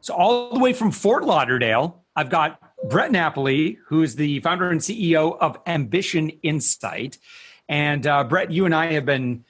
So all the way from Fort Lauderdale, I've got Brett Napoli, who is the founder and CEO of Ambition Insight. And Brett, you and I have been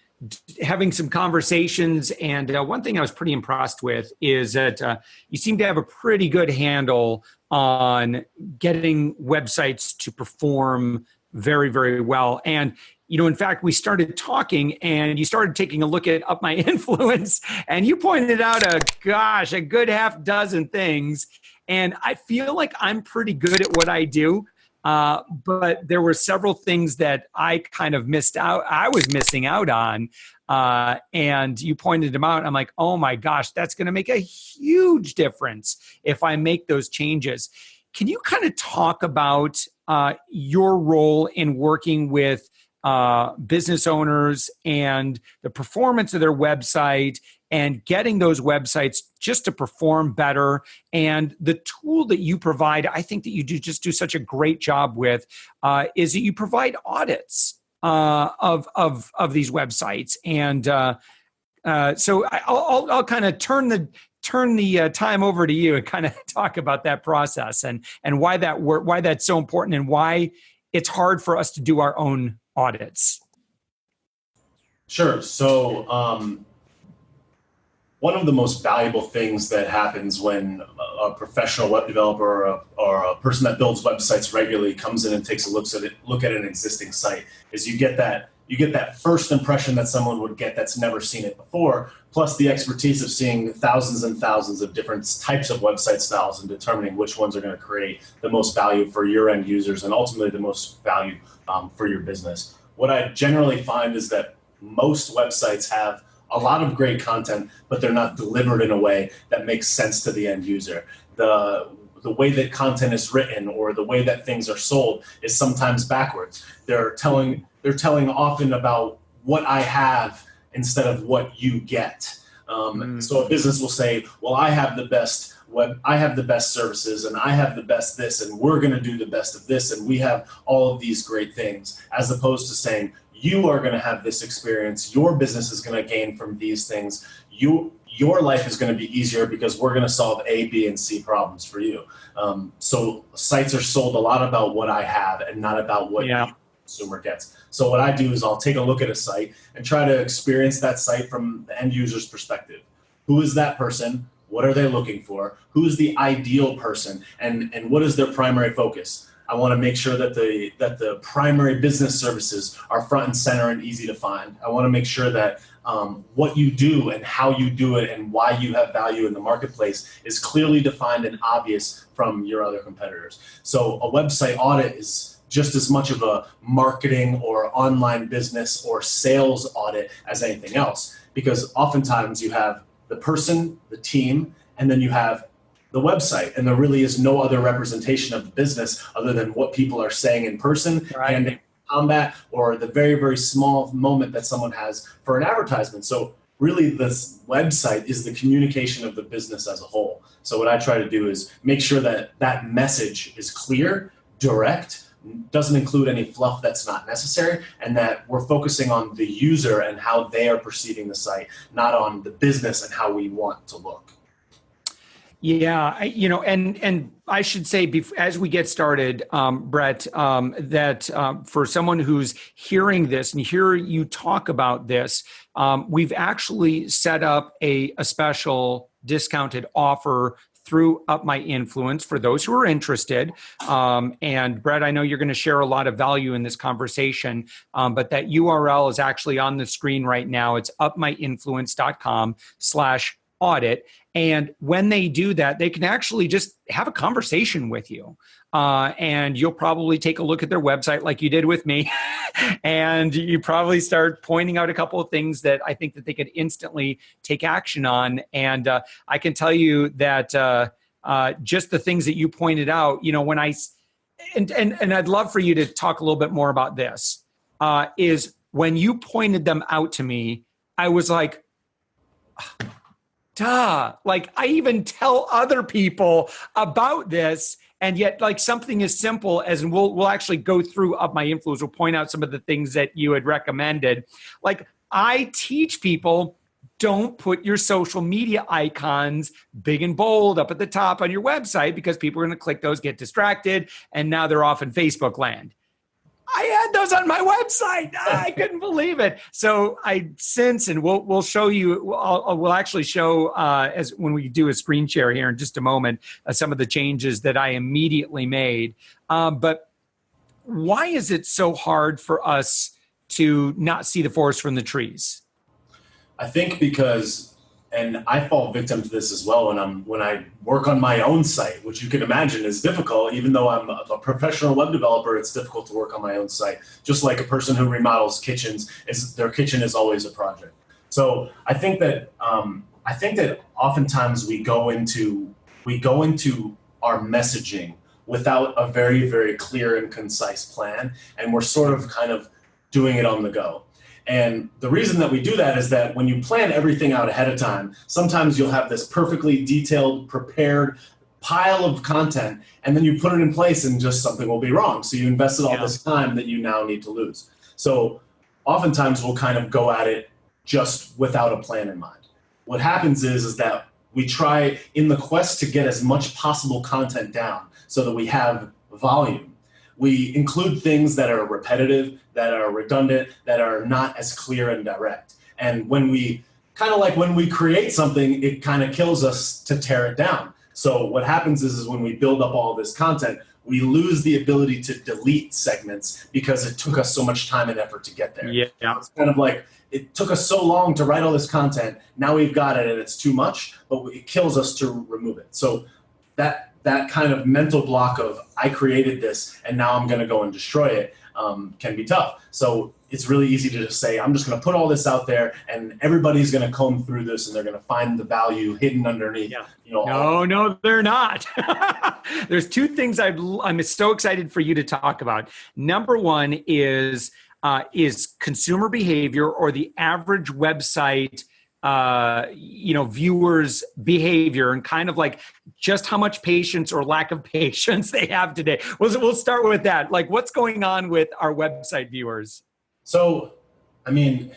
having some conversations. And one thing I was pretty impressed with is that you seem to have a pretty good handle on getting websites to perform very, very well. And in fact, we started talking and you started taking a look at Up My Influence and you pointed out a good half dozen things. And I feel like I'm pretty good at what I do. But there were several things that I kind of I was missing out on. And you pointed them out. I'm like, oh my gosh, that's going to make a huge difference if I make those changes. Can you kind of talk about your role in working with business owners and the performance of their website and getting those websites just to perform better, and the tool that you provide, I think that you do such a great job with, is that you provide audits of these websites, and so I'll kind of turn the time over to you and kind of talk about that process and why that's so important and why it's hard for us to do our own audits. Sure. So one of the most valuable things that happens when a professional web developer or a person that builds websites regularly comes in and takes a look at an existing site is you get that first impression that someone would get that's never seen it before, plus the expertise of seeing thousands and thousands of different types of website styles and determining which ones are going to create the most value for your end users and ultimately the most value for your business. What I generally find is that most websites have a lot of great content, but they're not delivered in a way that makes sense to the end user. The way that content is written or the way that things are sold is sometimes backwards. They're telling often about what I have instead of what you get. So a business will say, well, I have the best services and I have the best this and we're going to do the best of this and we have all of these great things, as opposed to saying, you are going to have this experience, your business is going to gain from these things, your life is going to be easier because we're going to solve A, B, and C problems for you. So sites are sold a lot about what I have and not about what the consumer gets. So what I do is I'll take a look at a site and try to experience that site from the end user's perspective. Who is that person? What are they looking for? Who is the ideal person? And what is their primary focus? I want to make sure that the primary business services are front and center and easy to find. I want to make sure that what you do and how you do it and why you have value in the marketplace is clearly defined and obvious from your other competitors. So a website audit is just as much of a marketing or online business or sales audit as anything else, because oftentimes you have the person, the team, and then you have the website, and there really is no other representation of the business other than what people are saying in person and in combat or the very, very small moment that someone has for an advertisement. So really this website is the communication of the business as a whole. So what I try to do is make sure that that message is clear, direct, doesn't include any fluff that's not necessary, and that we're focusing on the user and how they are perceiving the site, not on the business and how we want to look. Yeah, and I should say, as we get started, Brett, that for someone who's hearing this and hear you talk about this, we've actually set up a special discounted offer through Up My Influence for those who are interested. And Brett, I know you're going to share a lot of value in this conversation, but that URL is actually on the screen right now. It's upmyinfluence.com/audit. And when they do that, they can actually just have a conversation with you. And you'll probably take a look at their website like you did with me. And you probably start pointing out a couple of things that I think that they could instantly take action on. And I can tell you that just the things that you pointed out, when and I'd love for you to talk a little bit more about this, is when you pointed them out to me, I was like, duh, like I even tell other people about this, and yet like something as simple as, and we'll actually go through Up My Influence, we'll point out some of the things that you had recommended. Like I teach people don't put your social media icons big and bold up at the top on your website because people are going to click those, get distracted, and now they're off in Facebook land. I had those on my website. I couldn't believe it. So we'll show you. We'll actually show as when we do a screen share here in just a moment some of the changes that I immediately made. But why is it so hard for us to not see the forest from the trees? I think because, and I fall victim to this as well when I work on my own site, which you can imagine is difficult. Even though I'm a professional web developer, it's difficult to work on my own site. Just like a person who remodels kitchens, their kitchen is always a project. So I think that oftentimes we go into our messaging without a very, very clear and concise plan, and we're sort of kind of doing it on the go. And the reason that we do that is that when you plan everything out ahead of time, sometimes you'll have this perfectly detailed, prepared pile of content, and then you put it in place and just something will be wrong. So you invested all this time that you now need to lose. So oftentimes we'll kind of go at it just without a plan in mind. What happens is that we try in the quest to get as much possible content down so that we have volume. We include things that are repetitive, that are redundant, that are not as clear and direct. And when we create something, it kind of kills us to tear it down. So what happens is when we build up all this content, we lose the ability to delete segments because it took us so much time and effort to get there. Yeah. It's kind of like it took us so long to write all this content. Now we've got it and it's too much, but it kills us to remove it. So that kind of mental block of I created this and now I'm going to go and destroy it can be tough. So it's really easy to just say, I'm just going to put all this out there and everybody's going to comb through this and they're going to find the value hidden underneath. Yeah. No, they're not. There's two things I'm so excited for you to talk about. Number one is consumer behavior or the average website viewers' behavior and kind of like just how much patience or lack of patience they have today. We'll start with that. Like, what's going on with our website viewers? So, I mean,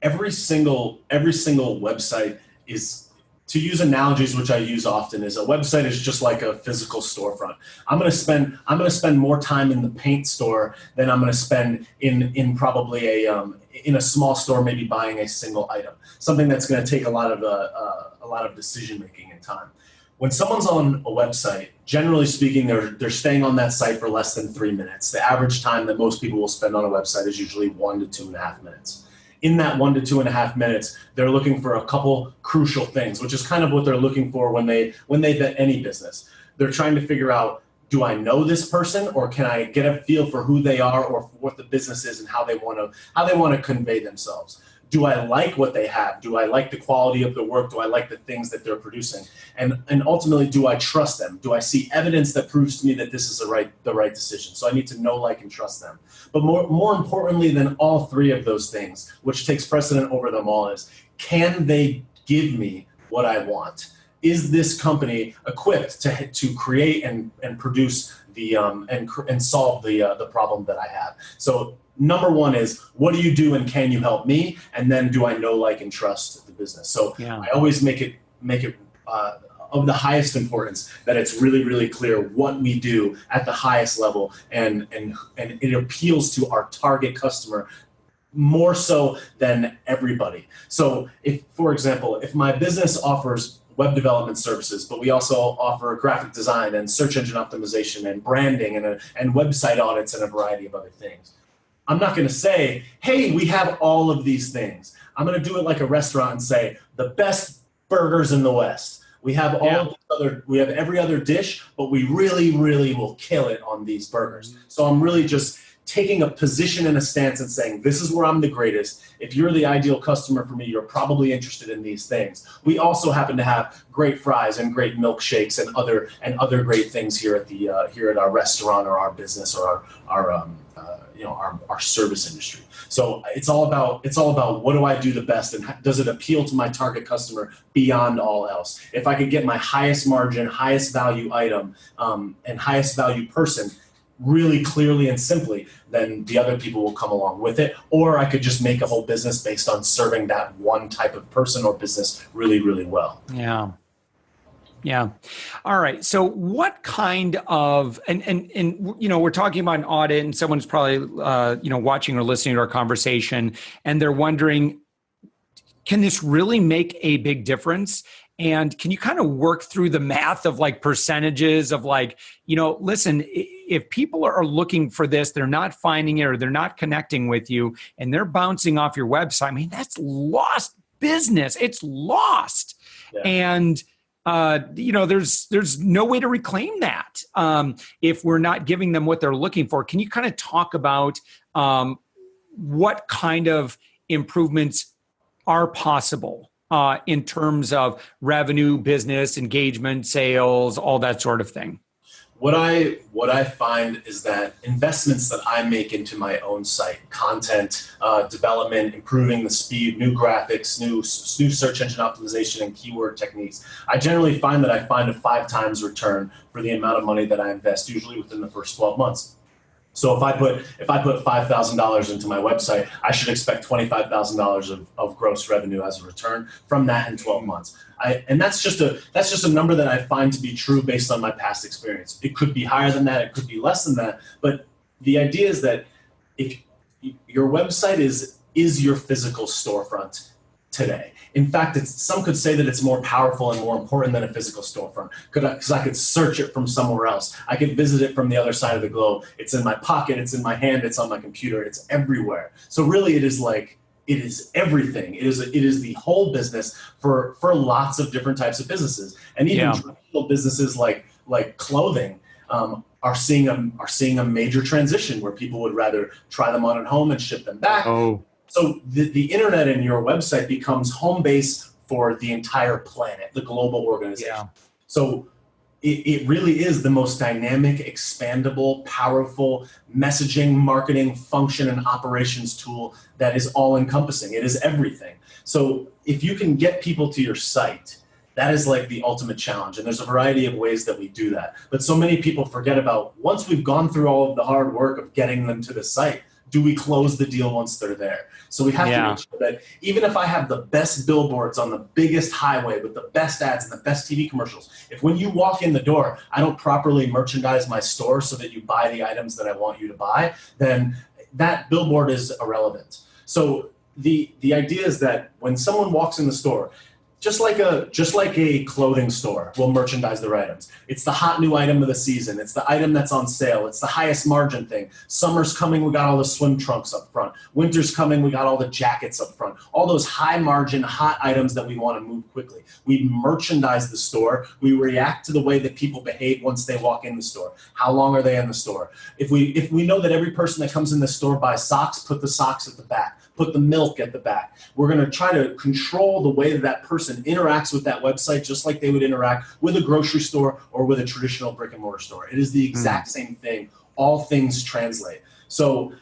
every single website is, to use analogies which I use often, is a website is just like a physical storefront. I'm going to spend more time in the paint store than I'm going to spend in probably in a small store, maybe buying a single item. Something that's going to take a lot of decision making and time. When someone's on a website, generally speaking, they're staying on that site for less than 3 minutes. The average time that most people will spend on a website is usually 1 to 2.5 minutes. In that 1 to 2.5 minutes, they're looking for a couple crucial things, which is kind of what they're looking for when they vet any business. They're trying to figure out, do I know this person, or can I get a feel for who they are or for what the business is and how they want to convey themselves? Do I like what they have? Do I like the quality of the work? Do I like the things that they're producing? And ultimately, do I trust them? Do I see evidence that proves to me that this is the right decision? So I need to know, like, and trust them. But more importantly than all three of those things, which takes precedent over them all, is can they give me what I want? Is this company equipped to create and produce the and solve the problem that I have? So number one is, what do you do and can you help me? And then, do I know, like, and trust the business? So I always make it of the highest importance that it's really, really clear what we do at the highest level, and it appeals to our target customer more so than everybody. So if, for example, if my business offers web development services, but we also offer graphic design and search engine optimization and branding and website audits and a variety of other things, I'm not going to say, hey, we have all of these things. I'm going to do it like a restaurant and say, the best burgers in the West. We have we have every other dish, but we really, really will kill it on these burgers. So I'm really just taking a position and a stance and saying, this is where I'm the greatest. If you're the ideal customer for me, you're probably interested in these things. We also happen to have great fries and great milkshakes and other great things here at our restaurant or our business or our service industry. So it's all about what do I do the best, and does it appeal to my target customer beyond all else? If I could get my highest margin, highest value item, and highest value person really clearly and simply, then the other people will come along with it. Or I could just make a whole business based on serving that one type of person or business really, really well. Yeah. Yeah. All right. So what kind of, and we're talking about an audit, and someone's probably, watching or listening to our conversation, and they're wondering, can this really make a big difference? And can you kind of work through the math of like percentages of like, listen, if people are looking for this, they're not finding it, or they're not connecting with you, and they're bouncing off your website, I mean, that's lost business. It's lost. Yeah. And, there's no way to reclaim that if we're not giving them what they're looking for. Can you kind of talk about what kind of improvements are possible in terms of revenue, business, engagement, sales, all that sort of thing? What I find is that investments that I make into my own site, content development, improving the speed, new graphics, new search engine optimization, and keyword techniques, I generally find that I find a 5 times return for the amount of money that I invest, usually within the first 12 months. So if I put $5,000 into my website, I should expect $25,000 of gross revenue as a return from that in 12 months. And that's just a number that I find to be true based on my past experience. It could be higher than that, it could be less than that, but the idea is that if your website is your physical storefront today. In fact, some could say that it's more powerful and more important than a physical storefront, because I could search it from somewhere else. I could visit it from the other side of the globe. It's in my pocket, it's in my hand, it's on my computer, it's everywhere. So really it is everything. It is the whole business for lots of different types of businesses. And even traditional businesses like clothing are seeing a major transition where people would rather try them on at home and ship them back. Oh. So the internet and your website becomes home base for the entire planet, the global organization. Yeah. So it really is the most dynamic, expandable, powerful messaging, marketing, function, and operations tool that is all encompassing. It is everything. So if you can get people to your site, that is like the ultimate challenge. And there's a variety of ways that we do that. But so many people forget about, once we've gone through all of the hard work of getting them to the site, do we close the deal once they're there? So we have to make sure that even if I have the best billboards on the biggest highway with the best ads and the best TV commercials, if when you walk in the door, I don't properly merchandise my store so that you buy the items that I want you to buy, then that billboard is irrelevant. So the idea is that when someone walks in the store, just like a clothing store will merchandise their items. It's the hot new item of the season. It's the item that's on sale. It's the highest margin thing. Summer's coming, we got all the swim trunks up front. Winter's coming, we got all the jackets up front. All those high margin, hot items that we want to move quickly. We merchandise the store. We react to the way that people behave once they walk in the store. How long are they in the store? If we know that every person that comes in the store buys socks, put the socks at the back. Put the milk at the back. We're going to try to control the way that person interacts with that website, just like they would interact with a grocery store or with a traditional brick and mortar store. It is the exact same thing. All things translate. So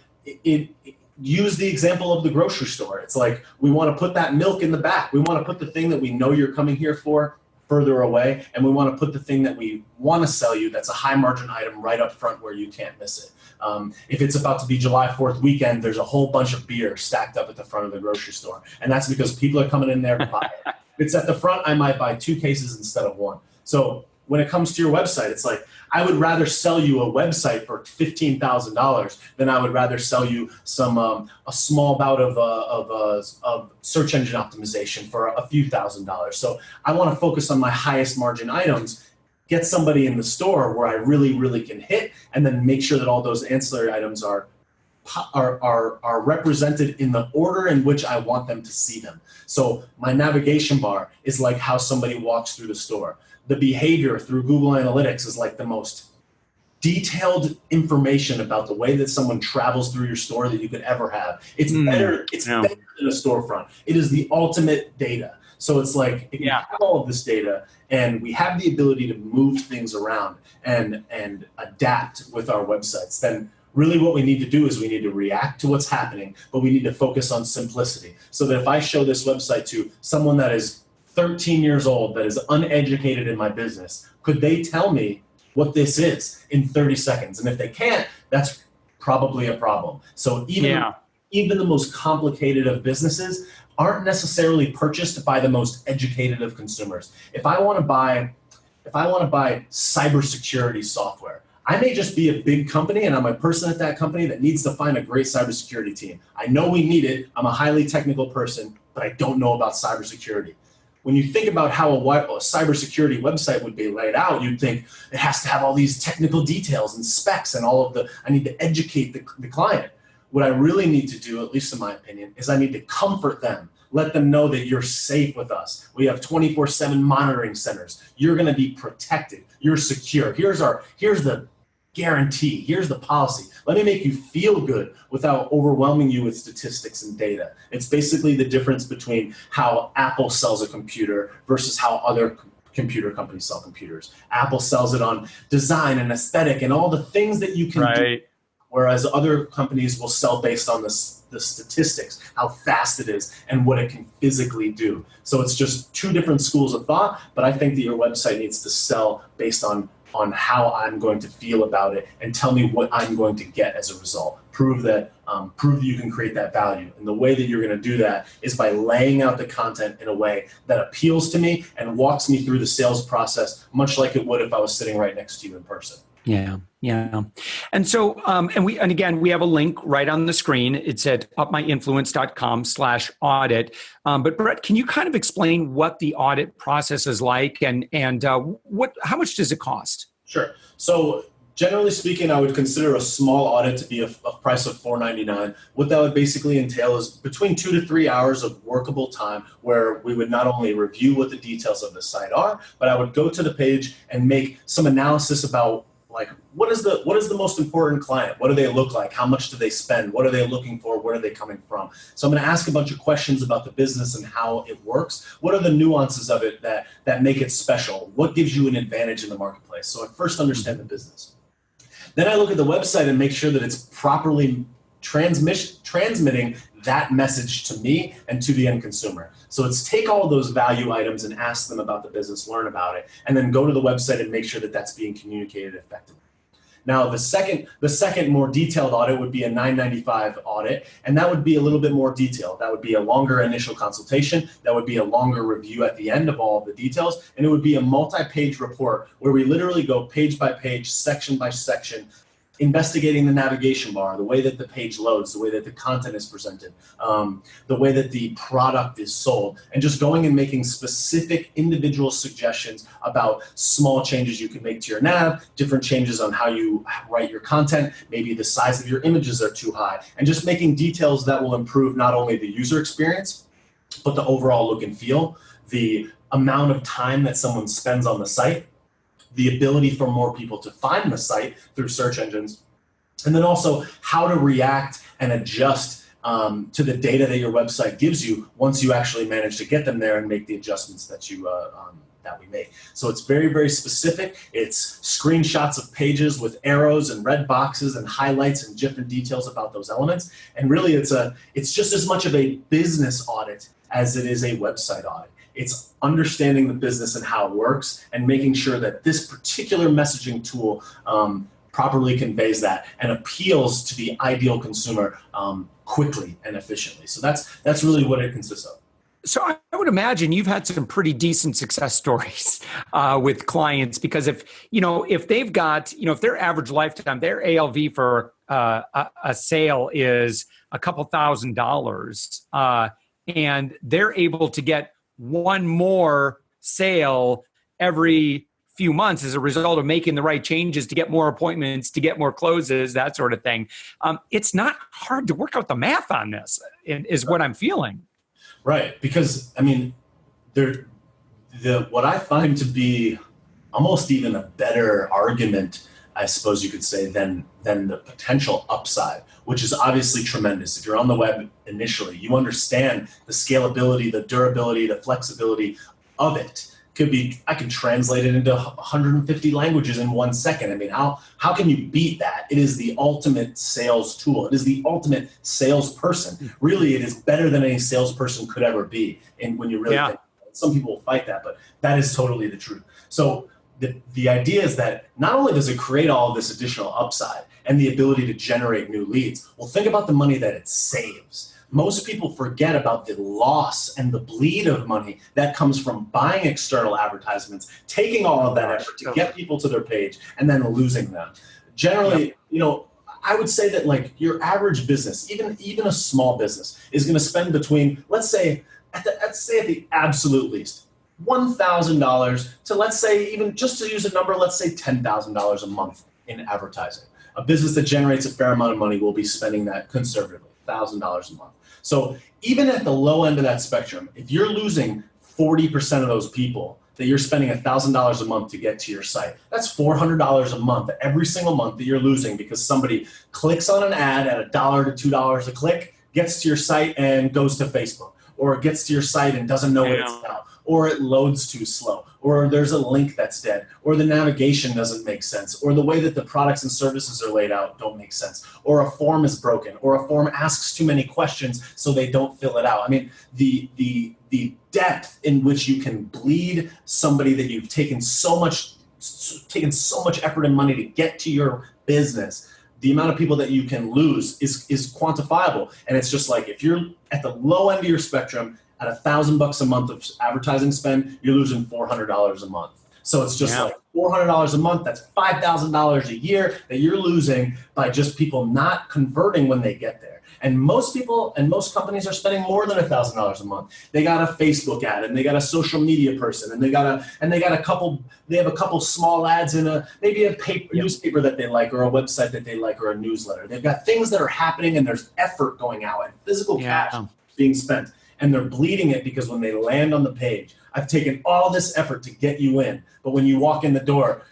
use the example of the grocery store. It's like, we want to put that milk in the back. We want to put the thing that we know you're coming here for further away, and we want to put the thing that we want to sell you that's a high margin item right up front where you can't miss it. If it's about to be July 4th weekend, there's a whole bunch of beer stacked up at the front of the grocery store, and that's because people are coming in there to buy it. If it's at the front, I might buy 2 cases instead of 1. So when it comes to your website, it's like, I would rather sell you a website for $15,000 than I would rather sell you some a small bout of search engine optimization for a few $1,000s. So I want to focus on my highest margin items, get somebody in the store where I really, really can hit, and then make sure that all those ancillary items are represented in the order in which I want them to see them. So my navigation bar is like how somebody walks through the store. The behavior through Google Analytics is like the most detailed information about the way that someone travels through your store that you could ever have. It's better than a storefront. It is the ultimate data. So it's like, if you have all of this data and we have the ability to move things around and adapt with our websites, then really what we need to do is we need to react to what's happening, but we need to focus on simplicity. So that if I show this website to someone that is 13 years old, that is uneducated in my business, could they tell me what this is in 30 seconds. And if they can't, that's probably a problem. So even the most complicated of businesses aren't necessarily purchased by the most educated of consumers. If I want to buy cybersecurity software, I may just be a big company and I'm a person at that company that needs to find a great cybersecurity team. I know we need it. I'm a highly technical person, but I don't know about cybersecurity. When you think about how a cybersecurity website would be laid out, you'd think it has to have all these technical details and specs and I need to educate the client. What I really need to do, at least in my opinion, is I need to comfort them. Let them know that you're safe with us. We have 24/7 monitoring centers. You're going to be protected. You're secure. Here's the guarantee. Here's the policy. Let me make you feel good without overwhelming you with statistics and data. It's basically the difference between how Apple sells a computer versus how other computer companies sell computers. Apple sells it on design and aesthetic and all the things that you can do, whereas other companies will sell based on the statistics, how fast it is, and what it can physically do. So it's just two different schools of thought, but I think that your website needs to sell based on how I'm going to feel about it and tell me what I'm going to get as a result. Prove that you can create that value. And the way that you're going to do that is by laying out the content in a way that appeals to me and walks me through the sales process, much like it would if I was sitting right next to you in person. Yeah. And so, and again, we have a link right on the screen. It's at upmyinfluence.com/audit. But Brett, can you kind of explain what the audit process is like and how much does it cost? Sure. So generally speaking, I would consider a small audit to be a price of $4.99. What that would basically entail is between 2 to 3 hours of workable time where we would not only review what the details of the site are, but I would go to the page and make some analysis about like, what is the most important client? What do they look like? How much do they spend? What are they looking for? Where are they coming from? So I'm going to ask a bunch of questions about the business and how it works. What are the nuances of it that make it special? What gives you an advantage in the marketplace? So I first understand the business. Then I look at the website and make sure that it's properly transmitting that message to me and to the end consumer. So it's take all those value items and ask them about the business, learn about it, and then go to the website and make sure that that's being communicated effectively. Now, the second more detailed audit would be a $9.95 audit, and that would be a little bit more detailed. That would be a longer initial consultation. That would be a longer review at the end of all of the details, and it would be a multi-page report where we literally go page by page, section by section, investigating the navigation bar, the way that the page loads, the way that the content is presented, the way that the product is sold, and just going and making specific individual suggestions about small changes you can make to your nav, different changes on how you write your content, maybe the size of your images are too high, and just making details that will improve not only the user experience, but the overall look and feel, the amount of time that someone spends on the site, the ability for more people to find the site through search engines, and then also how to react and adjust to the data that your website gives you once you actually manage to get them there and make the adjustments that we make. So it's very, very specific. It's screenshots of pages with arrows and red boxes and highlights and different details about those elements. And really, it's just as much of a business audit as it is a website audit. It's understanding the business and how it works and making sure that this particular messaging tool properly conveys that and appeals to the ideal consumer quickly and efficiently. So that's really what it consists of. So I would imagine you've had some pretty decent success stories with clients, because if they've got, if their average lifetime, their ALV for a sale is a couple $1,000, and they're able to get one more sale every few months as a result of making the right changes to get more appointments, to get more closes, that sort of thing. It's not hard to work out the math on this, is what I'm feeling. Right, because I mean, what I find to be almost even a better argument, I suppose you could say, than the potential upside, which is obviously tremendous. If you're on the web initially, you understand the scalability, the durability, the flexibility of it. I can translate it into 150 languages in 1 second. I mean, how can you beat that? It is the ultimate sales tool. It is the ultimate salesperson. Really, it is better than any salesperson could ever be. And when you really think, some people will fight that, but that is totally the truth. So the idea is that not only does it create all of this additional upside and the ability to generate new leads, well, think about the money that it saves. Most people forget about the loss and the bleed of money that comes from buying external advertisements, taking all of that effort to get people to their page and then losing them. Generally, I would say that like your average business, even a small business, is going to spend between, let's say at the absolute least, $1,000 to, let's say, even just to use a number, let's say $10,000 a month in advertising. A business that generates a fair amount of money will be spending that conservatively, $1,000 a month. So even at the low end of that spectrum, if you're losing 40% of those people that you're spending $1,000 a month to get to your site, that's $400 a month every single month that you're losing because somebody clicks on an ad at $1 to $2 a click, gets to your site and goes to Facebook, or gets to your site and doesn't know what it's about, or it loads too slow, or there's a link that's dead, or the navigation doesn't make sense, or the way that the products and services are laid out don't make sense, or a form is broken, or a form asks too many questions so they don't fill it out. I mean, the depth in which you can bleed somebody that you've taken so much effort and money to get to your business, the amount of people that you can lose is quantifiable. And it's just like, if you're at the low end of your spectrum at $1,000 a month of advertising spend, you're losing $400 a month. So it's just like $400 a month. That's $5,000 a year that you're losing by just people not converting when they get there. And most people and most companies are spending more than $1,000 a month. They got a Facebook ad, and they got a social media person, and they have a couple small ads in maybe a newspaper that they like, or a website that they like, or a newsletter. They've got things that are happening, and there's effort going out and physical cash being spent, and they're bleeding it because when they land on the page, I've taken all this effort to get you in, but when you walk in the door,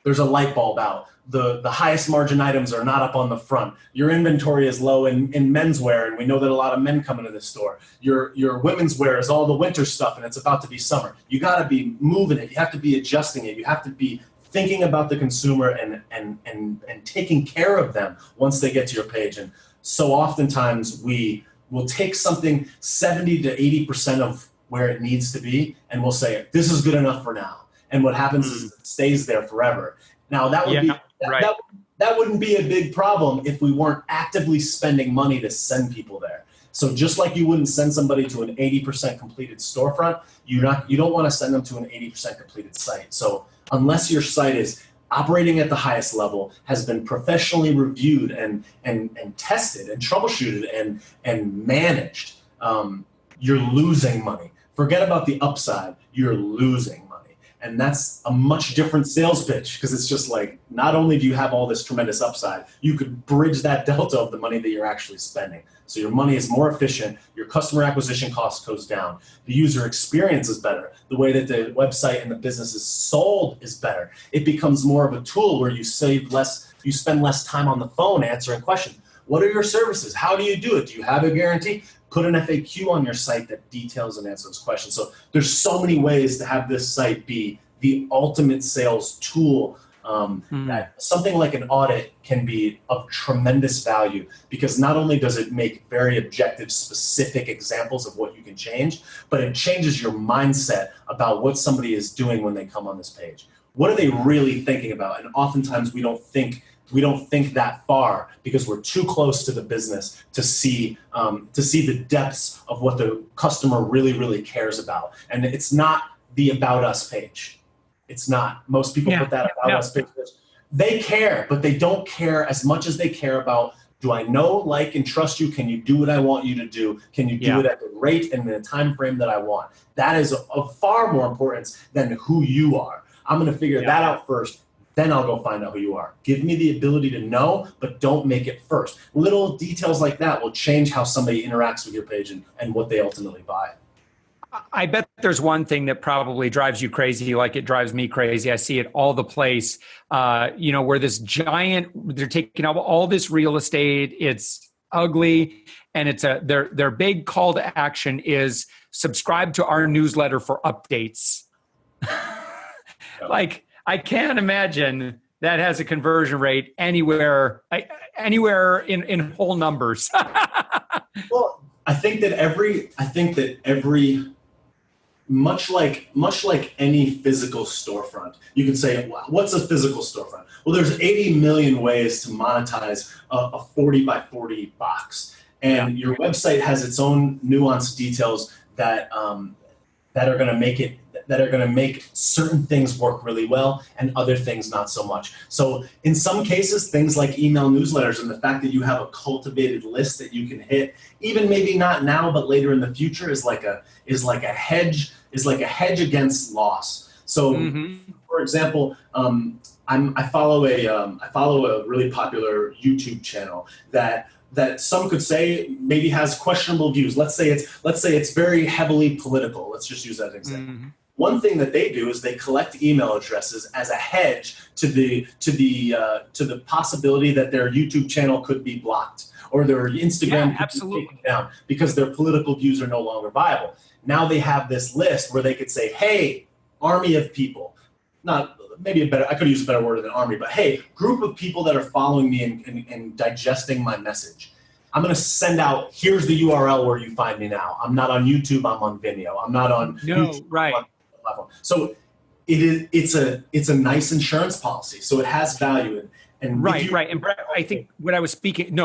there's a light bulb out. The highest margin items are not up on the front. Your inventory is low in menswear, and we know that a lot of men come into the store. Your women's wear is all the winter stuff, and it's about to be summer. You got to be moving it. You have to be adjusting it. You have to be thinking about the consumer and taking care of them once they get to your page. And so oftentimes we will take something 70 to 80% of where it needs to be, and we'll say, this is good enough for now. And what happens is it stays there forever. Now that would be that wouldn't be a big problem if we weren't actively spending money to send people there. So just like you wouldn't send somebody to an 80% completed storefront, you don't want to send them to an 80% completed site. So unless your site is operating at the highest level, has been professionally reviewed and tested and troubleshooted and managed, you're losing money. Forget about the upside, you're losing money. And that's a much different sales pitch, because it's just like, not only do you have all this tremendous upside, you could bridge that delta of the money that you're actually spending. So your money is more efficient, your customer acquisition cost goes down, the user experience is better, the way that the website and the business is sold is better. It becomes more of a tool where you spend less time on the phone answering questions. What are your services? How do you do it? Do you have a guarantee? Put an FAQ on your site that details and answers questions. So there's so many ways to have this site be the ultimate sales tool, that something like an audit can be of tremendous value, because not only does it make very objective, specific examples of what you can change, but it changes your mindset about what somebody is doing when they come on this page. What are they really thinking about? And oftentimes we don't think that far because we're too close to the business to see the depths of what the customer really, really cares about. And it's not the About Us page. It's not. Most people put that About Us page. They care, but they don't care as much as they care about, do I know, like, and trust you? Can you do what I want you to do? Can you do it at the rate and the time frame that I want? That is of far more importance than who you are. I'm going to figure that out first. Then I'll go find out who you are. Give me the ability to know, but don't make it first. Little details like that will change how somebody interacts with your page and what they ultimately buy. I bet there's one thing that probably drives you crazy, like it drives me crazy. I see it all the place, where this giant, they're taking up all this real estate. It's ugly. And it's their big call to action is subscribe to our newsletter for updates. Like, I can't imagine that has a conversion rate anywhere in whole numbers. Well, I think that every much like any physical storefront, you could say, what's a physical storefront? Well, there's 80 million ways to monetize a 40 by 40 box. And your website has its own nuanced details that are going to make certain things work really well and other things not so much. So in some cases, things like email newsletters and the fact that you have a cultivated list that you can hit, even maybe not now, but later in the future, is like a hedge against loss. So, for example, I follow a really popular YouTube channel that some could say maybe has questionable views. Let's say it's very heavily political. Let's just use that as an example. One thing that they do is they collect email addresses as a hedge to the possibility that their YouTube channel could be blocked or their Instagram could be taken down because their political views are no longer viable. Now they have this list where they could say, hey, army of people, not maybe I could use a better word than army, but hey, group of people that are following me and digesting my message. I'm going to send out, here's the URL where you find me now. I'm not on YouTube, I'm on Vimeo. I'm not on YouTube, right. I'm on platform. So it's a nice insurance policy. So it has value. And right. And Brett, I think what I was speaking,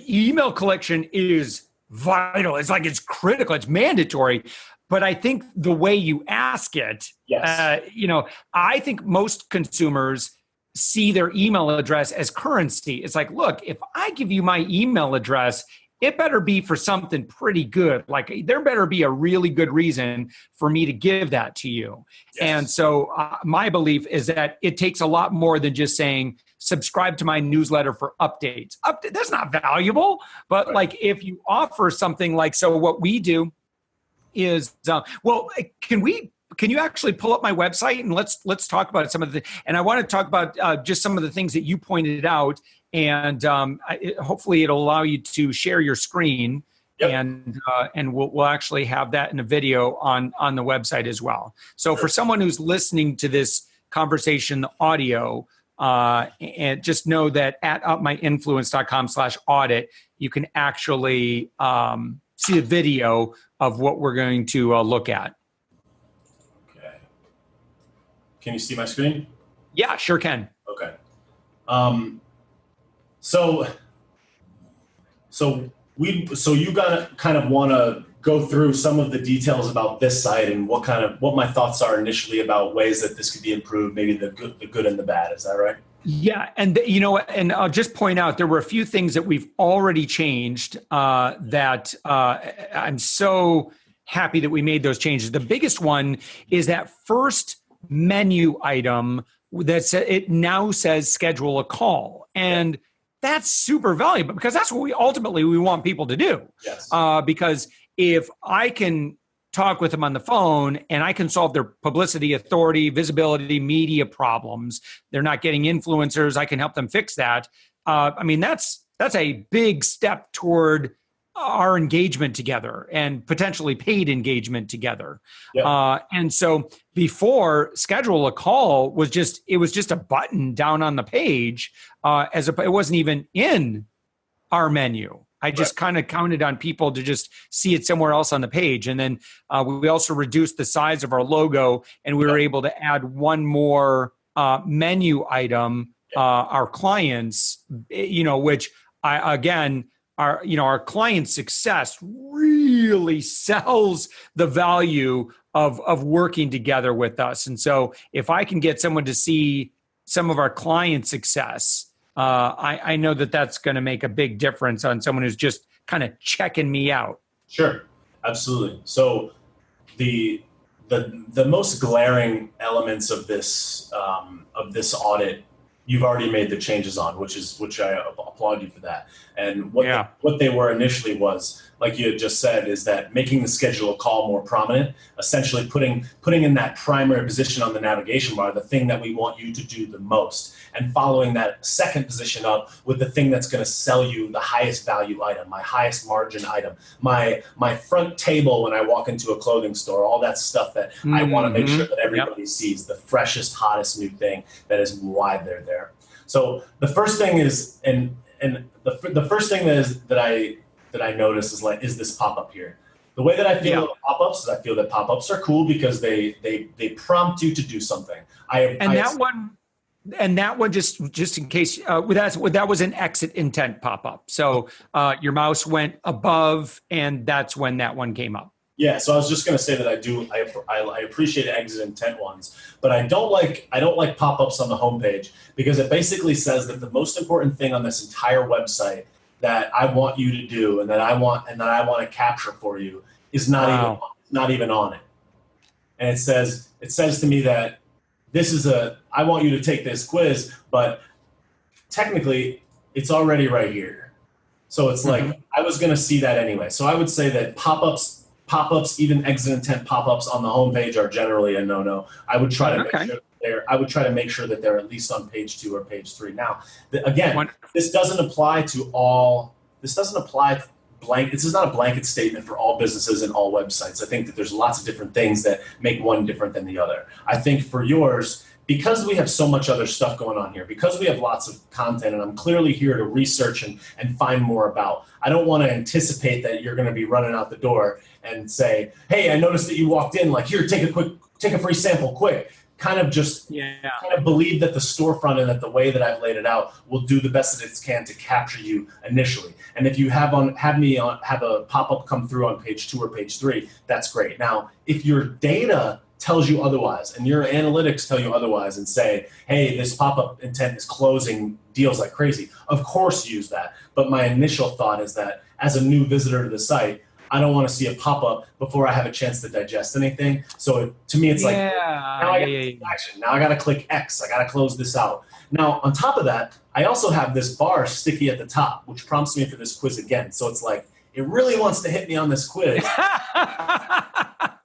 email collection is vital. It's like, it's critical. It's mandatory. But I think the way you ask it, I think most consumers see their email address as currency. It's like, look, if I give you my email address, it better be for something pretty good. Like, there better be a really good reason for me to give that to you. Yes. And so my belief is that it takes a lot more than just saying, subscribe to my newsletter for updates. That's not valuable. But like, if you offer something like, so what we do is, can you actually pull up my website and let's talk about some of the, and I want to talk about just some of the things that you pointed out, and hopefully it'll allow you to share your screen. Yep. And we'll actually have that in a video on the website as well. So for someone who's listening to this conversation, the audio, and just know that at upmyinfluence.com/audit, you can actually see a video of what we're going to look at. Okay. Can you see my screen? Yeah, sure can. Okay. So you gotta kind of want to go through some of the details about this site and what my thoughts are initially about ways that this could be improved, maybe the good and the bad. Is that right? Yeah, and and I'll just point out there were a few things that we've already changed that I'm so happy that we made those changes. The biggest one is that first menu item it now says schedule a call, and that's super valuable because that's what we want people to do. Yes. Because if I can talk with them on the phone and I can solve their publicity, authority, visibility, media problems, they're not getting influencers, I can help them fix that. That's a big step toward our engagement together and potentially paid engagement together. Yep. And so before, schedule a call was just a button down on the page. It wasn't even in our menu. I just kind of counted on people to just see it somewhere else on the page. And then we also reduced the size of our logo, and we were able to add one more menu item, our clients, which our client success really sells the value of working together with us. And so if I can get someone to see some of our client success, I know that that's going to make a big difference on someone who's just kind of checking me out. Sure, absolutely. So the most glaring elements of this audit, you've already made the changes on, which I applaud you for that. And what they were initially was, like you had just said, is that making the schedule a call more prominent, essentially putting in that primary position on the navigation bar, the thing that we want you to do the most, and following that second position up with the thing that's going to sell you the highest value item, my highest margin item, my front table when I walk into a clothing store, all that stuff that I want to make sure that everybody sees, the freshest, hottest new thing that is why they're there. So the first thing is, and the first thing that I noticed is this pop up here. The way that I feel about pop-ups is I feel that pop-ups are cool because they prompt you to do something. That one, just in case, that was an exit intent pop-up. So your mouse went above, and that's when that one came up. Yeah, so I was just going to say that I appreciate exit intent ones, but I don't like pop-ups on the homepage because it basically says that the most important thing on this entire website that I want you to do and that I want to capture for you is not even on it. And it says to me that I want you to take this quiz, but technically it's already right here. So it's like, I was going to see that anyway. So I would say that pop-ups, even exit intent pop-ups on the homepage are generally a no-no. I would try to make sure that they're at least on page 2 or page 3. Now, this doesn't apply to this is not a blanket statement for all businesses and all websites. I think that there's lots of different things that make one different than the other. I think for yours, because we have so much other stuff going on here, because we have lots of content, and I'm clearly here to research and find more about, I don't want to anticipate that you're going to be running out the door and say, hey, I noticed that you walked in, like, here, take a free sample quick. Kind of believe that the storefront and that the way that I've laid it out will do the best that it can to capture you initially. And if you have a pop-up come through on page 2 or page 3, that's great. Now, if your data tells you otherwise and your analytics tell you otherwise and say, hey, this pop-up intent is closing deals like crazy, of course use that. But my initial thought is that as a new visitor to the site, I don't want to see a pop-up before I have a chance to digest anything. So to me, it's like, now I got to take action. Now I got to click X. I got to close this out. Now, on top of that, I also have this bar sticky at the top, which prompts me for this quiz again. So it's like, it really wants to hit me on this quiz.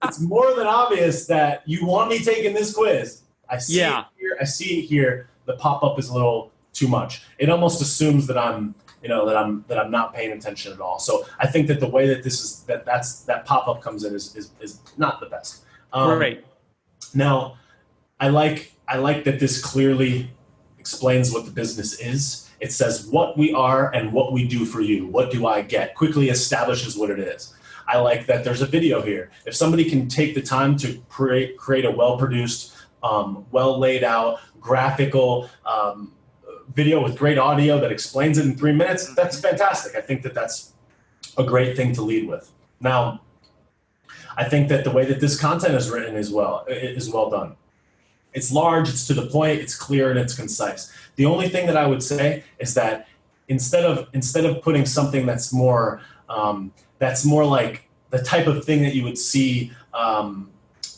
It's more than obvious that you want me taking this quiz. I see it here. I see it here. The pop-up is a little too much. It almost assumes that I'm not paying attention at all. So I think that the way that that pop-up comes in is not the best. Right. Now, I like that this clearly explains what the business is. It says what we are and what we do for you. What do I get? Quickly establishes what it is. I like that there's a video here. If somebody can take the time to create a well-produced, well laid out, graphical video with great audio that explains it in 3 minutes, that's fantastic. I think that that's a great thing to lead with. Now, I think that the way that this content is written is well done. It's large, it's to the point, it's clear, and it's concise. The only thing that I would say is that instead of putting something that's more like the type of thing that you would see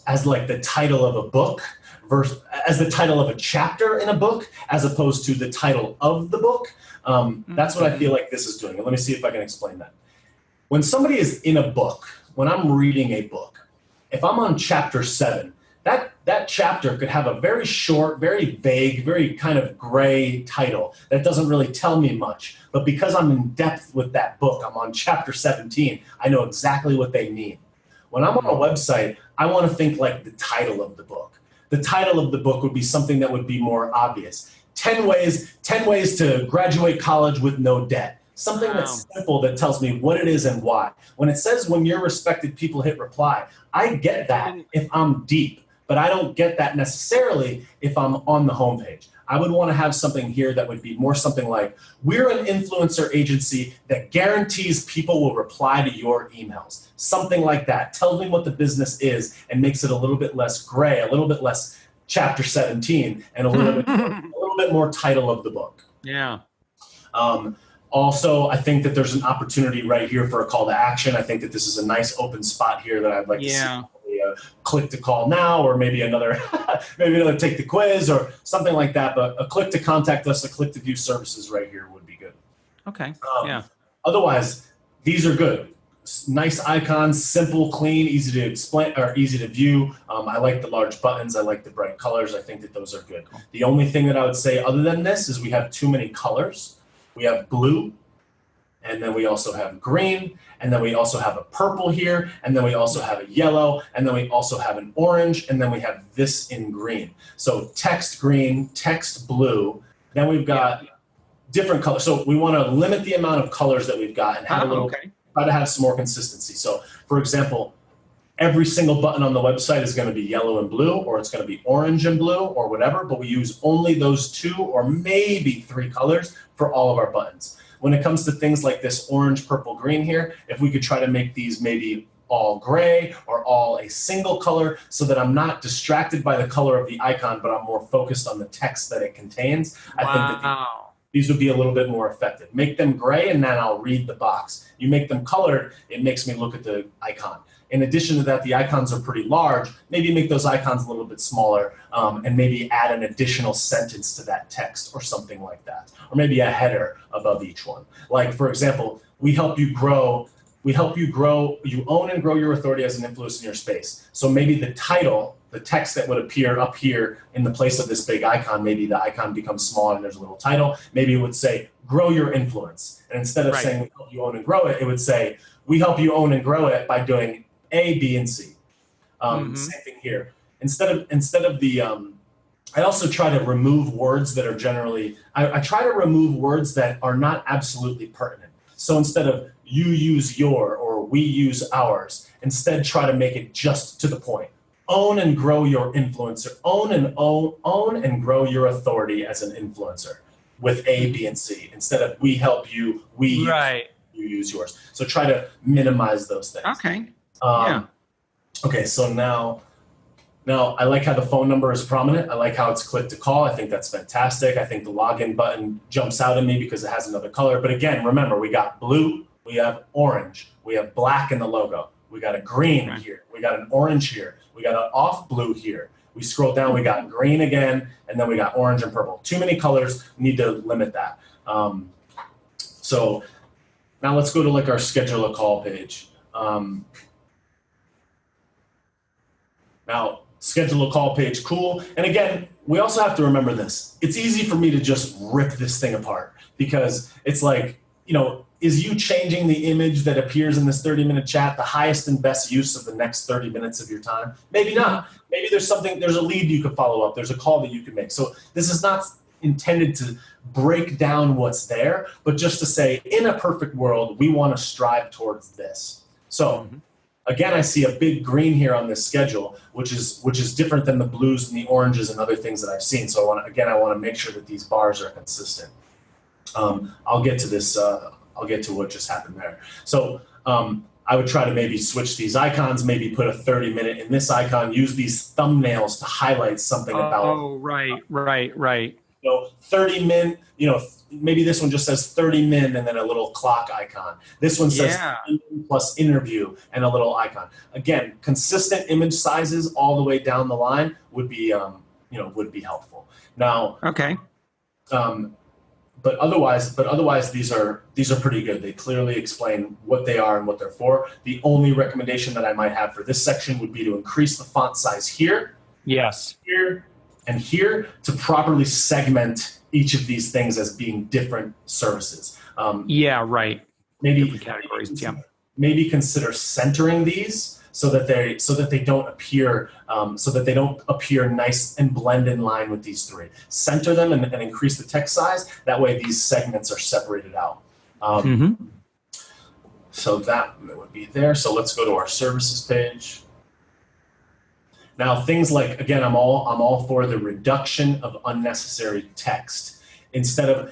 as like the title of a book, as the title of a chapter in a book, as opposed to the title of the book. That's what I feel like this is doing. And let me see if I can explain that. When somebody is in a book, when I'm reading a book, if I'm on chapter 7, that chapter could have a very short, very vague, very kind of gray title that doesn't really tell me much. But because I'm in depth with that book, I'm on chapter 17, I know exactly what they mean. When I'm on a website, I want to think like the title of the book. The title of the book would be something that would be more obvious. 10 ways to graduate college with no debt. Something that's simple that tells me what it is and why. When it says when your respected people hit reply, I get that if I'm deep, but I don't get that necessarily if I'm on the homepage. I would want to have something here that would be more something like, we're an influencer agency that guarantees people will reply to your emails. Something like that. Tells me what the business is and makes it a little bit less gray, a little bit less chapter 17, and a little bit more title of the book. Yeah. Also, I think that there's an opportunity right here for a call to action. I think that this is a nice open spot here that I'd like to see. Click to call now, or maybe another take the quiz or something like that. But a click to contact us, a click to view services right here would be good. Okay. Otherwise, these are good. Nice icons, simple, clean, easy to explain or easy to view. I like the large buttons. I like the bright colors. I think that those are good. Cool. The only thing that I would say other than this is we have too many colors. We have blue, and then we also have green, and then we also have a purple here, and then we also have a yellow, and then we also have an orange, and then we have this in green. So text green, text blue, then we've got different colors. So we want to limit the amount of colors that we've got and have try to have some more consistency. So for example, every single button on the website is going to be yellow and blue, or it's going to be orange and blue, or whatever, but we use only those 2 or maybe 3 colors for all of our buttons. When it comes to things like this orange, purple, green here, if we could try to make these maybe all gray or all a single color so that I'm not distracted by the color of the icon, but I'm more focused on the text that it contains, I think that these would be a little bit more effective. Make them gray and then I'll read the box. You make them colored, it makes me look at the icon. In addition to that, the icons are pretty large. Maybe make those icons a little bit smaller and maybe add an additional sentence to that text or something like that. Or maybe a header above each one. Like, for example, we help you grow, you own and grow your authority as an influence in your space. So maybe the title, the text that would appear up here in the place of this big icon, maybe the icon becomes smaller and there's a little title. Maybe it would say, grow your influence. And instead of saying, we help you own and grow it, it would say, we help you own and grow it by doing A, B, and C. Same thing here. Instead of the, I also try to remove words that are generally, I try to remove words that are not absolutely pertinent. So instead of you use your or we use ours, instead try to make it just to the point. Own and grow your influencer. Own and grow your authority as an influencer with A, B, and C. Instead of we help you, we you use yours. So try to minimize those things. Okay. Okay, so now I like how the phone number is prominent. I like how it's click to call. I think that's fantastic. I think the login button jumps out at me because it has another color. But again, remember, we got blue, we have orange, we have black in the logo. We got a green here. We got an orange here. We got an off blue here. We scroll down, we got green again, and then we got orange and purple. Too many colors, we need to limit that. So now let's go to like our schedule a call page. Now, schedule a call page, cool. And again, we also have to remember this. It's easy for me to just rip this thing apart because it's like, is you changing the image that appears in this 30-minute chat the highest and best use of the next 30 minutes of your time? Maybe not. Maybe there's a lead you could follow up. There's a call that you can make. So this is not intended to break down what's there, but just to say, in a perfect world, we want to strive towards this. So again, I see a big green here on this schedule, which is different than the blues and the oranges and other things that I've seen. So I want to make sure that these bars are consistent. I'll get to this. I'll get to what just happened there. So I would try to maybe switch these icons, maybe put a 30-minute in this icon, use these thumbnails to highlight something about. Oh, right. 30 min, maybe this one just says 30 min and then a little clock icon. This one says 30 min plus interview and a little icon. Again, consistent image sizes all the way down the line would be, would be helpful. Now, okay. But otherwise, these are pretty good. They clearly explain what they are and what they're for. The only recommendation that I might have for this section would be to increase the font size here. Yes. Here and here to properly segment each of these things as being different services. Maybe different categories. Maybe consider centering these so that they don't appear nice and blend in line with these three. Center them and increase the text size. That way these segments are separated out. So that would be there. So let's go to our services page. Now things like, again, I'm all for the reduction of unnecessary text. Instead of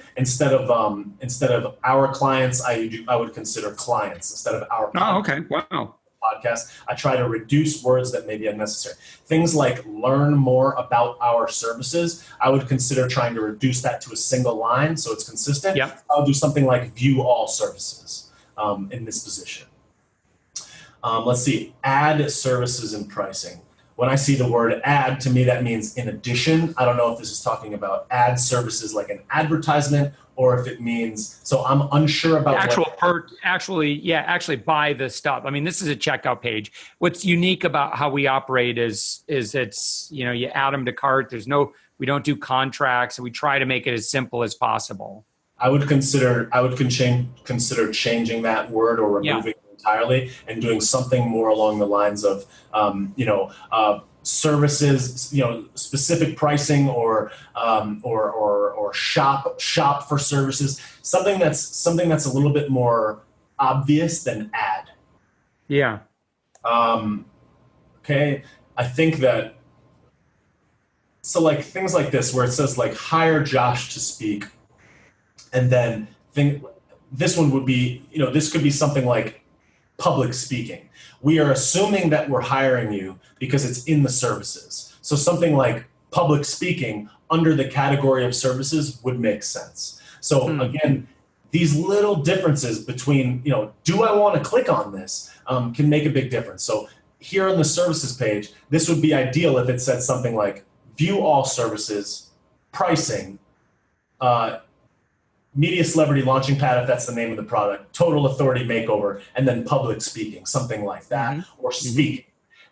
our clients, I would consider clients instead of our. Oh, okay. Wow. Podcast. I try to reduce words that may be unnecessary. Things like learn more about our services, I would consider trying to reduce that to a single line so it's consistent. Yep. I'll do something like view all services in this position. Let's see, add services and pricing. When I see the word add, to me that means in addition. I don't know if this is talking about add services like an advertisement or if it means, so I'm unsure about actually buy the stuff. I mean, this is a checkout page. What's unique about how we operate is it's, you add them to cart. We don't do contracts. We try to make it as simple as possible. I would consider changing that word or removing it entirely and doing something more along the lines of, services, specific pricing or shop for services, something that's a little bit more obvious than add. Yeah. Okay. I think that, so like things like this where it says like hire Josh to speak, and then this one would be, this could be something like public speaking. We are assuming that we're hiring you because it's in the services. So something like public speaking under the category of services would make sense. So again, these little differences between, do I want to click on this, can make a big difference. So here on the services page, this would be ideal if it said something like view all services, pricing, media celebrity launching pad, if that's the name of the product, total authority makeover, and then public speaking, something like that, or speaking.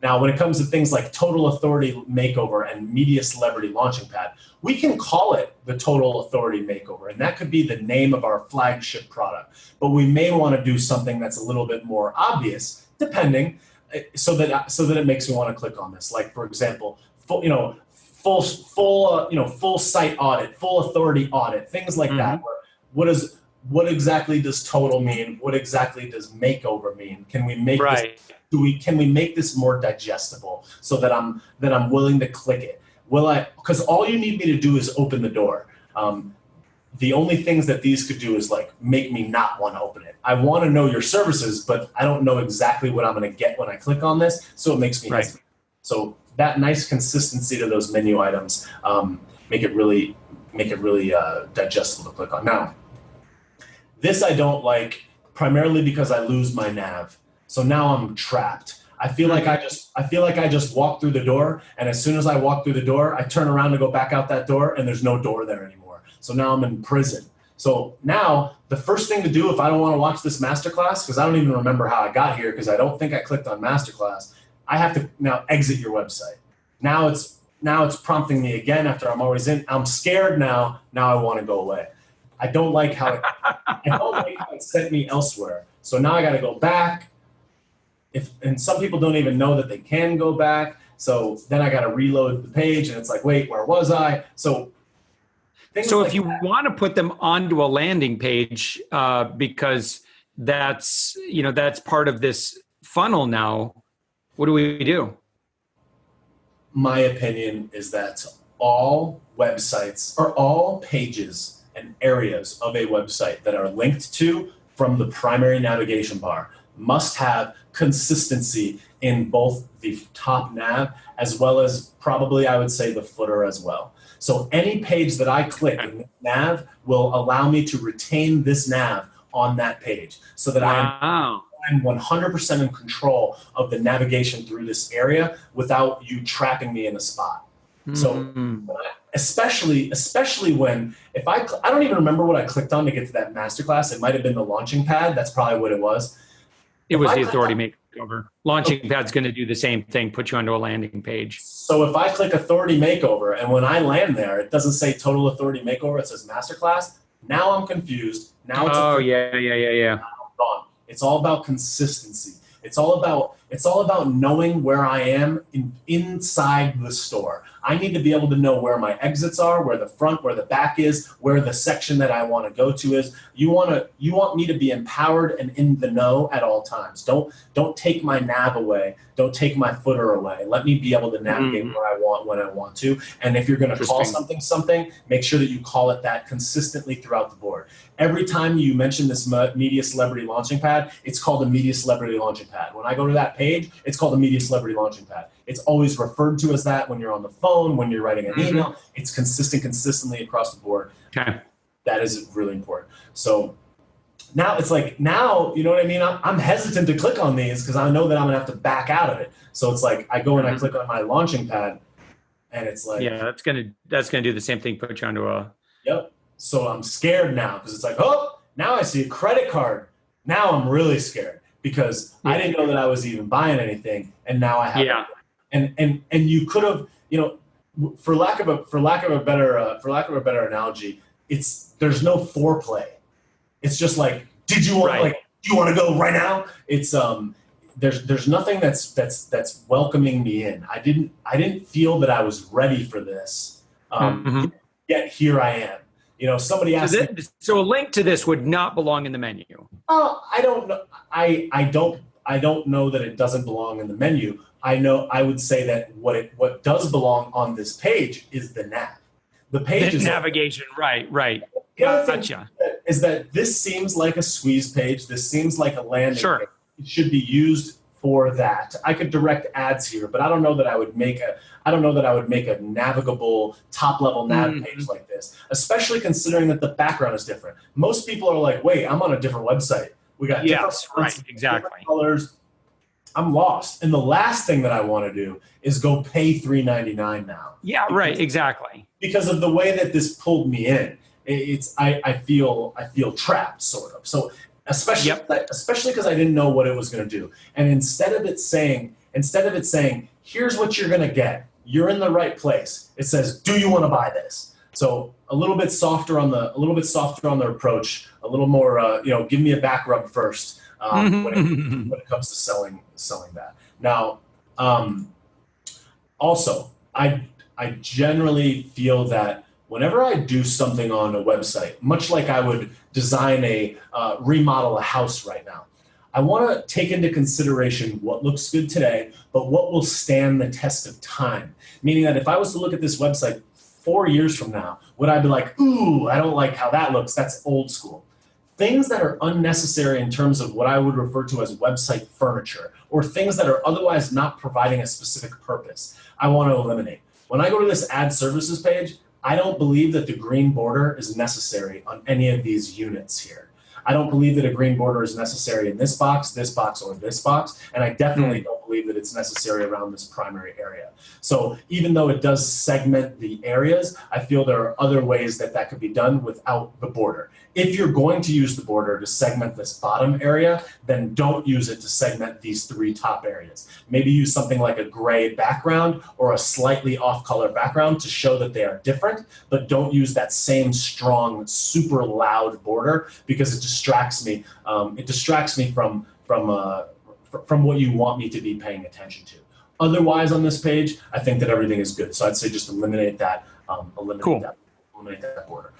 Now, when it comes to things like total authority makeover and media celebrity launching pad, we can call it the total authority makeover, and that could be the name of our flagship product. But we may want to do something that's a little bit more obvious, depending, so that it makes me want to click on this. Like, for example, full site audit, full authority audit, things like that. Where what exactly does total mean? What exactly does makeover mean? Can we make can we make this more digestible so that I'm willing to click it? Because all you need me to do is open the door. The only things that these could do is like make me not want to open it. I want to know your services, but I don't know exactly what I'm going to get when I click on this. So it makes me hesitate. So that nice consistency to those menu items make it really digestible to click on. Now, this I don't like primarily because I lose my nav. So now I'm trapped. I feel like I just walked through the door, and as soon as I walk through the door, I turn around to go back out that door, and there's no door there anymore. So now I'm in prison. So now the first thing to do if I don't want to watch this masterclass, because I don't even remember how I got here, because I don't think I clicked on masterclass, I have to now exit your website. Now it's prompting me again after I'm always in. I'm scared now. Now I want to go away. I don't like how it sent me elsewhere. So now I got to go back. And some people don't even know that they can go back. So then I got to reload the page, and it's like, wait, where was I? So if you want to put them onto a landing page, because that's part of this funnel now, what do we do? My opinion is that all websites or all pages and areas of a website that are linked to from the primary navigation bar must have consistency in both the top nav as well as probably I would say the footer as well. So any page that I click in this nav will allow me to retain this nav on that page so that I'm 100% in control of the navigation through this area without you trapping me in a spot. So especially when I don't even remember what I clicked on to get to that masterclass. It might have been the launching pad. That's probably what it was. It was the authority makeover. Launching pad's going to do the same thing, put you onto a landing page. So if I click authority makeover and when I land there, it doesn't say total authority makeover. It says masterclass. Now I'm confused. Now it's yeah. Gone. It's all about consistency. It's all about knowing where I am inside the store. I need to be able to know where my exits are, where the front, where the back is, where the section that I want to go to is. You want me to be empowered and in the know at all times. Don't take my nav away. Don't take my footer away. Let me be able to navigate where I want when I want to. And if you're going to call something, make sure that you call it that consistently throughout the board. Every time you mention this media celebrity launching pad, it's called a media celebrity launching pad. When I go to that page, it's called a media celebrity launching pad. It's always referred to as that when you're on the phone, when you're writing an email. It's consistently across the board. Okay. That is really important. So now it's like, you know what I mean? I'm hesitant to click on these because I know that I'm going to have to back out of it. So it's like I go and I click on my launching pad and it's like. Yeah, that's going to do the same thing, put you onto a. Yep. So I'm scared now because it's like, oh, now I see a credit card. Now I'm really scared because I didn't know that I was even buying anything. And now I have. Yeah. And you could have, for lack of a better analogy, there's no foreplay. It's just like, do you want to go right now? It's there's nothing that's welcoming me in. I didn't feel that I was ready for this. Yet here I am. Somebody asked me. So a link to this would not belong in the menu. I don't know. I don't know that it doesn't belong in the menu. I would say that what does belong on this page is the nav. The page is navigation. Right. Gotcha. Is that this seems like a squeeze page. This seems like a landing page. It should be used for that. I could direct ads here, but I don't know that I would make a navigable top level nav page like this, especially considering that the background is different. Most people are like, wait, I'm on a different website. We got different fonts, different colors. I'm lost. And the last thing that I want to do is go pay $3.99 now. Yeah, right, exactly. Because of the way that this pulled me in. I feel trapped, sort of. So especially because I didn't know what it was going to do. And instead of it saying, here's what you're going to get, you're in the right place, it says, do you want to buy this? So a little bit softer on the approach, a little more, give me a back rub first when it comes to selling that. Now, also, I generally feel that whenever I do something on a website, much like I would design remodel a house right now, I want to take into consideration what looks good today, but what will stand the test of time. Meaning that if I was to look at this website 4 years from now, would I be like, ooh, I don't like how that looks, that's old school. Things that are unnecessary in terms of what I would refer to as website furniture, or things that are otherwise not providing a specific purpose, I want to eliminate. When I go to this ad services page, I don't believe that the green border is necessary on any of these units here. I don't believe that a green border is necessary in this box, or this box, and I definitely don't believe that it's necessary around this primary area. So even though it does segment the areas, I feel there are other ways that could be done without the border. If you're going to use the border to segment this bottom area, then don't use it to segment these 3 top areas. Maybe use something like a gray background or a slightly off-color background to show that they are different, but don't use that same strong, super loud border because it distracts me. It distracts me from what you want me to be paying attention to. Otherwise, on this page, I think that everything is good. So I'd say just eliminate that. Eliminate that border.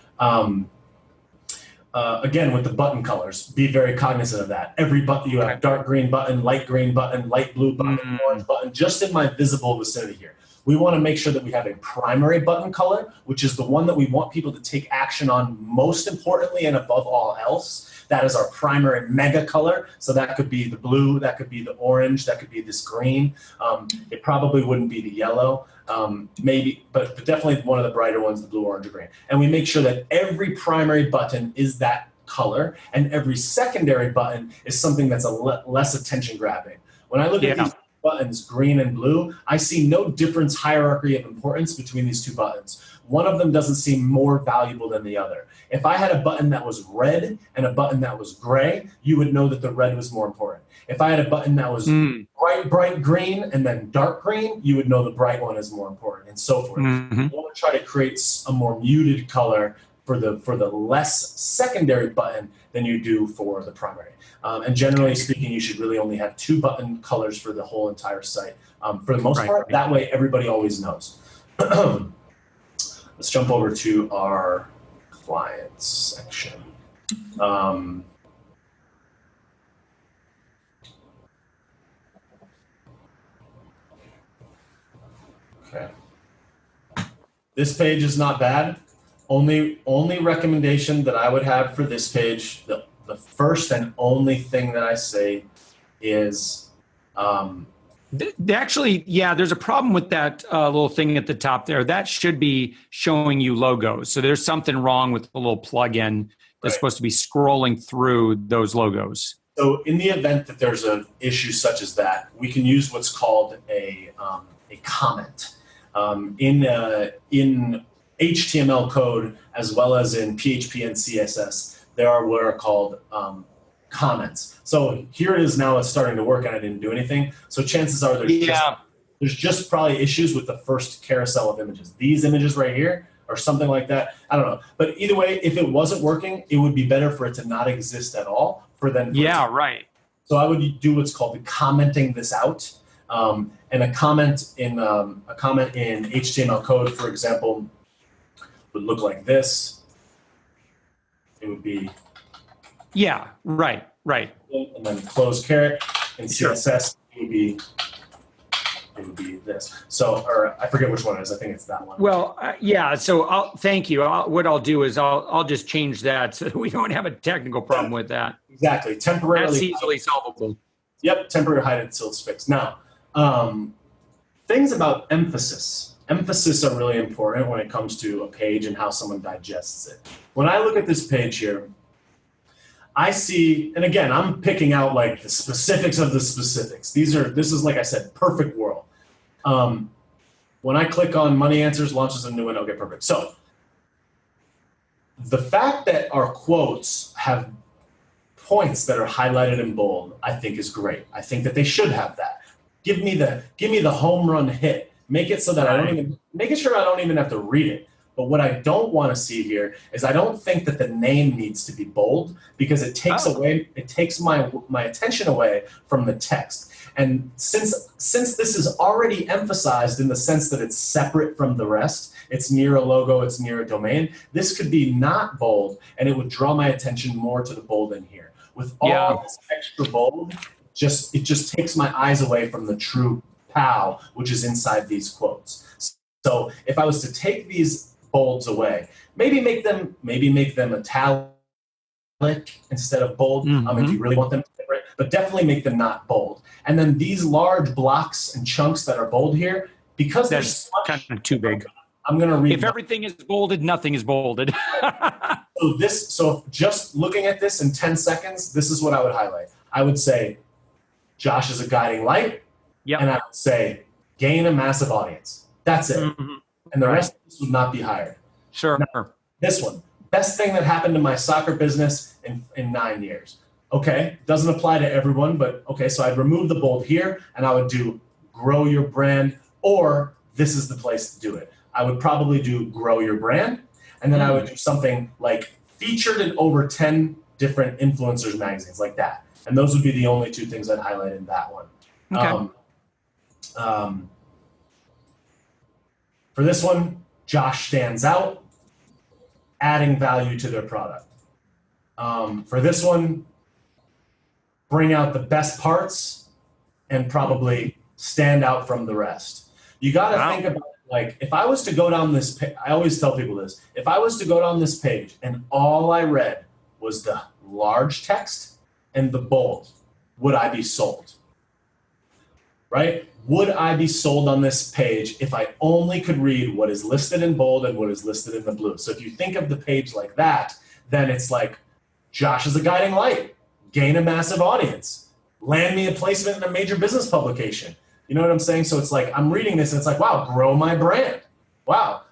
Again, with the button colors, be very cognizant of that. Every button, you have dark green button, light green button, light blue button, orange button, just in my visible vicinity here. We want to make sure that we have a primary button color, which is the one that we want people to take action on most importantly and above all else. That is our primary mega color. So that could be the blue, that could be the orange, that could be this green. It probably wouldn't be the yellow, maybe, but definitely one of the brighter ones, the blue, orange, or green. And we make sure that every primary button is that color and every secondary button is something that's less attention grabbing. When I look at these buttons, green and blue, I see no difference hierarchy of importance between these 2 buttons. One of them doesn't seem more valuable than the other. If I had a button that was red and a button that was gray, you would know that the red was more important. If I had a button that was bright green and then dark green, you would know the bright one is more important, and so forth. You want to try to create a more muted color for the less secondary button than you do for the primary. And generally speaking, you should really only have 2 button colors for the whole entire site. For the most part, that way everybody always knows. Let's jump over to our clients section. Okay. This page is not bad. Only recommendation that I would have for this page, the first and only thing that I say is actually, there's a problem with that little thing at the top there. That should be showing you logos. So there's something wrong with the little plugin that's supposed to be scrolling through those logos. So in the event that there's an issue such as that, we can use what's called a comment. In HTML code, as well as in PHP and CSS, there are what are called comments. So here it is now, it's starting to work and I didn't do anything. So chances are there's just probably issues with the first carousel of images. These images right here or something like that. I don't know. But either way, if it wasn't working, it would be better for it to not exist at all for them. So I would do what's called commenting this out. And a comment in HTML code, for example, would look like this. it would be. Yeah, right. And then close caret in Sure. CSS, it would be this. So, or I forget which one it is. I think it's that one. Well, yeah. So thank you. What I'll do is I'll just change that so that we don't have a technical problem with that. Exactly. Temporarily. That's easily solvable. Yep. Temporary hide it until it's fixed. Now, things about emphasis. Emphasis are really important when it comes to a page and how someone digests it. When I look at this page here, I see, and again, I'm picking out like the specifics of the specifics. This is, like I said, perfect world. When I click on Money Answers, launches a new one, okay, perfect. So the fact that our quotes have points that are highlighted in bold, I think is great. I think that they should have that. Give me the home run hit. Make it so that make it sure I don't even have to read it. But what I don't want to see here is I don't think that the name needs to be bold because it takes my attention away from the text. And since this is already emphasized in the sense that it's separate from the rest, it's near a logo, it's near a domain, this could be not bold and it would draw my attention more to the bold in here. With all this extra bold, it just takes my eyes away from the true POW, which is inside these quotes. So if I was to take these bolds away, maybe make them italic instead of bold, if you really want them different, but definitely make them not bold. And then these large blocks and chunks that are bold here, because that's kind of too big. I'm going to read. If everything is bolded, nothing is bolded. So just looking at this in 10 seconds, this is what I would highlight. I would say, Josh is a guiding light. Yep. And I would say, gain a massive audience. That's it. And the rest of this would not be hired. Sure. Now, this one, best thing that happened to my soccer business in 9 years. Okay, doesn't apply to everyone, but okay, so I'd remove the bold here and I would do grow your brand, or this is the place to do it. I would probably do grow your brand, and then I would do something like featured in over 10 different influencers magazines like that. And those would be the only two things I'd highlight in that one. Okay. For this one, Josh stands out, adding value to their product. For this one, bring out the best parts and probably stand out from the rest. You got to think about, like, if I was to go down this page, I always tell people this, if I was to go down this page and all I read was the large text and the bold, would I be sold? Right? Would I be sold on this page if I only could read what is listed in bold and what is listed in the blue? So if you think of the page like that, then it's like, Josh is a guiding light, gain a massive audience, land me a placement in a major business publication. You know what I'm saying? So it's like, I'm reading this and it's like, wow, grow my brand. Wow,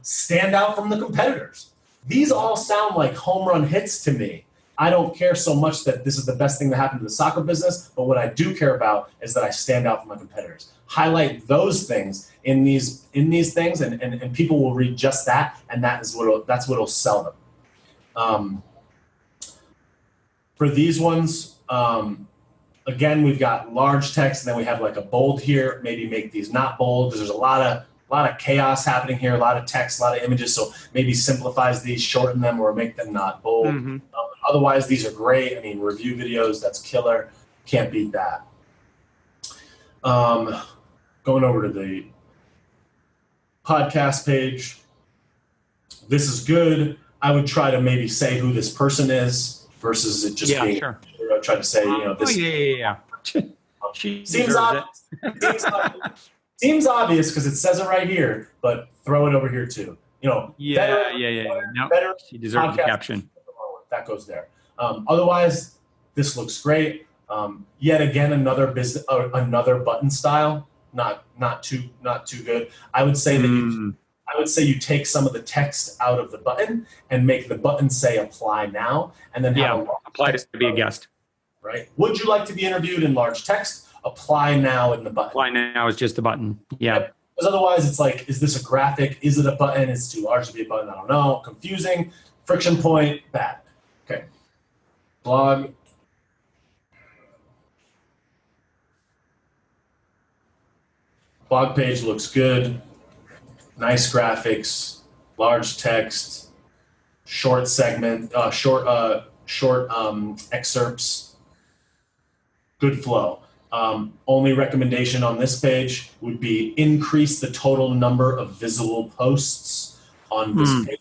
stand out from the competitors. These all sound like home run hits to me. I don't care so much that this is the best thing that happened to the soccer business, but what I do care about is that I stand out from my competitors. Highlight those things in these things, and people will read just that, and that's what'll sell them. For these ones, again, we've got large text, and then we have like a bold here. Maybe make these not bold because there's a lot of chaos happening here, a lot of text, a lot of images. So maybe simplifies these, shorten them, or make them not bold. Otherwise, these are great. I mean, review videos, that's killer. Can't beat that. Going over to the podcast page. This is good. I would try to maybe say who this person is versus it just being. Sure. Try to say, this. Seems obvious. Seems obvious because it says it right here, but throw it over here too. No, she deserves the caption. That goes there. Otherwise, this looks great. Yet again, another button style, not too good. I would say that you take some of the text out of the button and make the button say apply now, and then apply to be a guest. Right? Would you like to be interviewed in large text? Apply now in the button. Apply now is just the button. Yeah. Yep. Because otherwise, it's like, is this a graphic? Is it a button? It's too large to be a button. I don't know. Confusing. Friction point. Bad. Okay. Blog. Blog page looks good. Nice graphics. Large text. short segment, short excerpts, good flow. Only recommendation on this page would be increase the total number of visible posts on this page.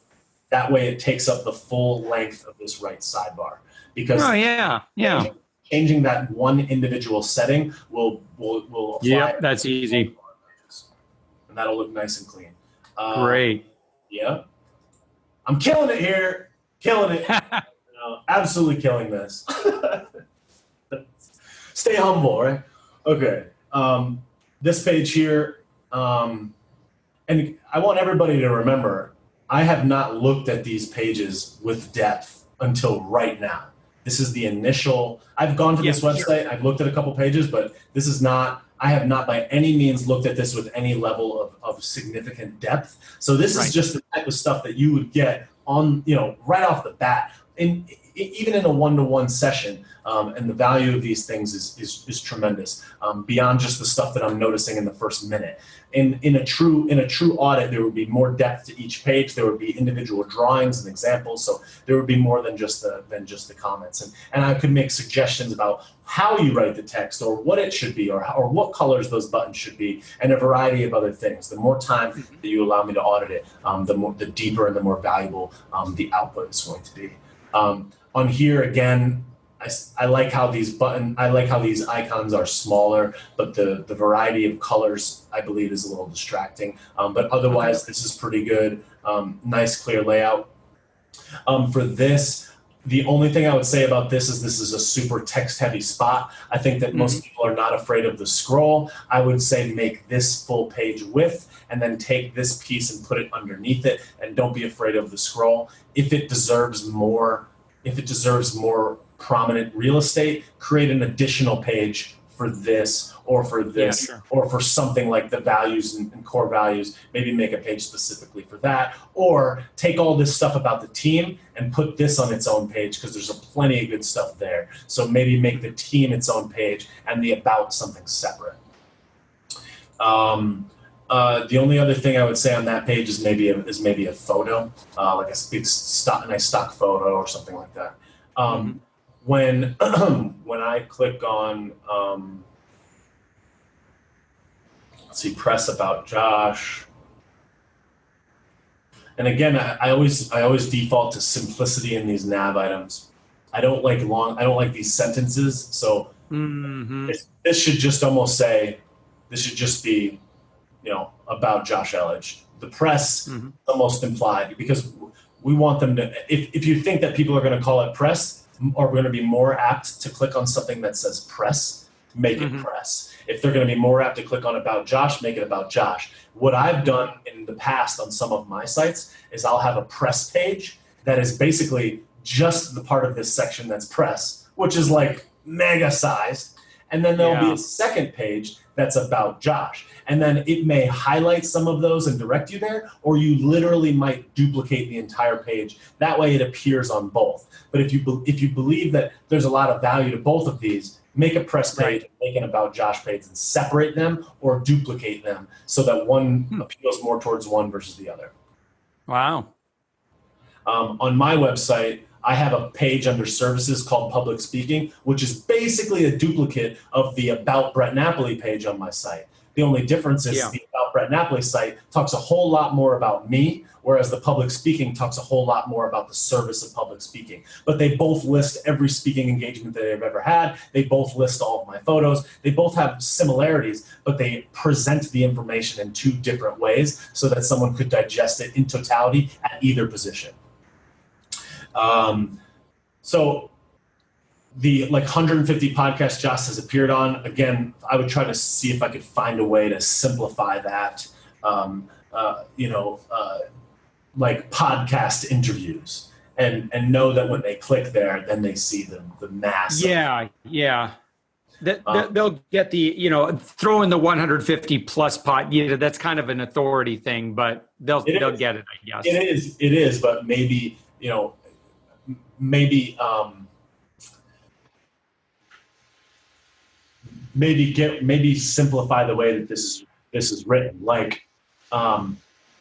That way it takes up the full length of this right sidebar. Because changing that one individual setting will apply. Yep, that's easy. And that'll look nice and clean. Great. Yeah. I'm killing it here. Killing it. Absolutely killing this. Stay humble, right? Okay. This page here, and I want everybody to remember, I have not looked at these pages with depth until right now. This is the initial, I've gone to this website, I've looked at a couple pages, but this is not, I have not by any means looked at this with any level of significant depth. So this is just the type of stuff that you would get on, right off the bat, even in a one-to-one session. And the value of these things is tremendous, beyond just the stuff that I'm noticing in the first minute. In a true audit, there would be more depth to each page. There would be individual drawings and examples. So there would be more than just the comments. And I could make suggestions about how you write the text, or what it should be, or what colors those buttons should be, and a variety of other things. The more time that you allow me to audit it, the deeper and the more valuable the output is going to be. On here again, I like how these icons are smaller, but the variety of colors, I believe, is a little distracting. But otherwise, this is pretty good. Nice, clear layout. For this, the only thing I would say about this is a super text-heavy spot. I think that most people are not afraid of the scroll. I would say make this full page width, and then take this piece and put it underneath it, and don't be afraid of the scroll. If it deserves more prominent real estate, create an additional page for this, or for this, or for something like the values and core values. Maybe make a page specifically for that, or take all this stuff about the team and put this on its own page, because there's plenty of good stuff there. So maybe make the team its own page and the about something separate. The only other thing I would say on that page is maybe a photo, like a big nice stock photo or something like that. When I click on let's see, press about Josh, and again, I always default to simplicity in these nav items. I don't like these sentences. So this should just almost say, this should just be, about Josh Elledge. The press almost implied, because we want them to, if you think that people are going to call it press, or going to be more apt to click on something that says press, make it press. If they're going to be more apt to click on about Josh, make it about Josh. What I've done in the past on some of my sites is I'll have a press page that is basically just the part of this section that's press, which is like mega sized. And then there'll be a second page that's about Josh. And then it may highlight some of those and direct you there, or you literally might duplicate the entire page. That way it appears on both. But if you believe that there's a lot of value to both of these, make a press page, make an about Josh page, and separate them or duplicate them so that one appeals more towards one versus the other. Wow. On my website, I have a page under services called public speaking, which is basically a duplicate of the about Brett Napoli page on my site. The only difference is the about Brett Napoli site talks a whole lot more about me, whereas the public speaking talks a whole lot more about the service of public speaking. But they both list every speaking engagement that they've ever had. They both list all of my photos. They both have similarities, but they present the information in two different ways so that someone could digest it in totality at either position. So the 150 podcasts Josh has appeared on, again, I would try to see if I could find a way to simplify that, like podcast interviews, and know that when they click there, then they see the mass. They'll get the, throw in the 150 plus pot. That's kind of an authority thing, but they'll get it, I guess. It is, but maybe, maybe simplify the way that this is written. Like,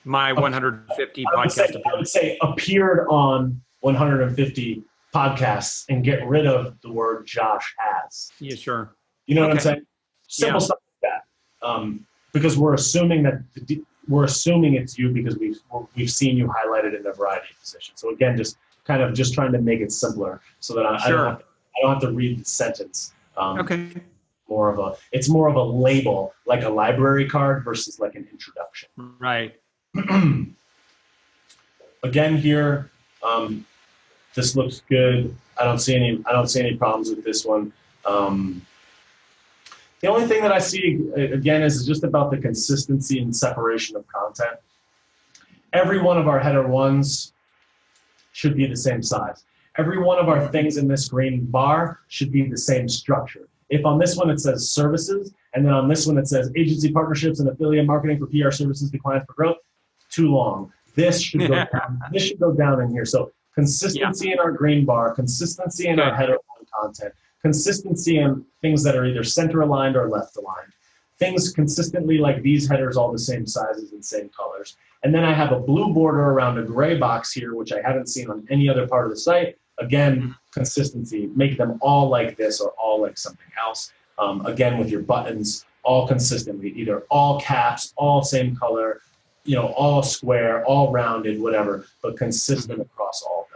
My 150 I would say appeared on 150 podcasts and get rid of the word Josh has. Yeah, sure. You know what I'm saying? Simple stuff like that. Because we're assuming it's you because we've seen you highlighted in a variety of positions. So again, just trying to make it simpler so that I don't have to read the sentence. Okay. It's more of a label, like a library card versus like an introduction. Right. Again, here, this looks good. I don't see any problems with this one. The only thing that I see, again, is just about the consistency and separation of content. Every one of our header ones should be the same size. Every one of our things in this green bar should be the same structure. If on this one it says services, and then on this one it says agency partnerships and affiliate marketing for PR services to clients for growth, too long. This should go down. This should go down in here. So consistency in our green bar, consistency in our header one content, consistency in things that are either center aligned or left aligned. Things consistently like these headers, all the same sizes and same colors. And then I have a blue border around a gray box here, which I haven't seen on any other part of the site. Again, consistency, make them all like this or all like something else. Again, with your buttons, all consistently, either all caps, all same color, all square, all rounded, whatever, but consistent across all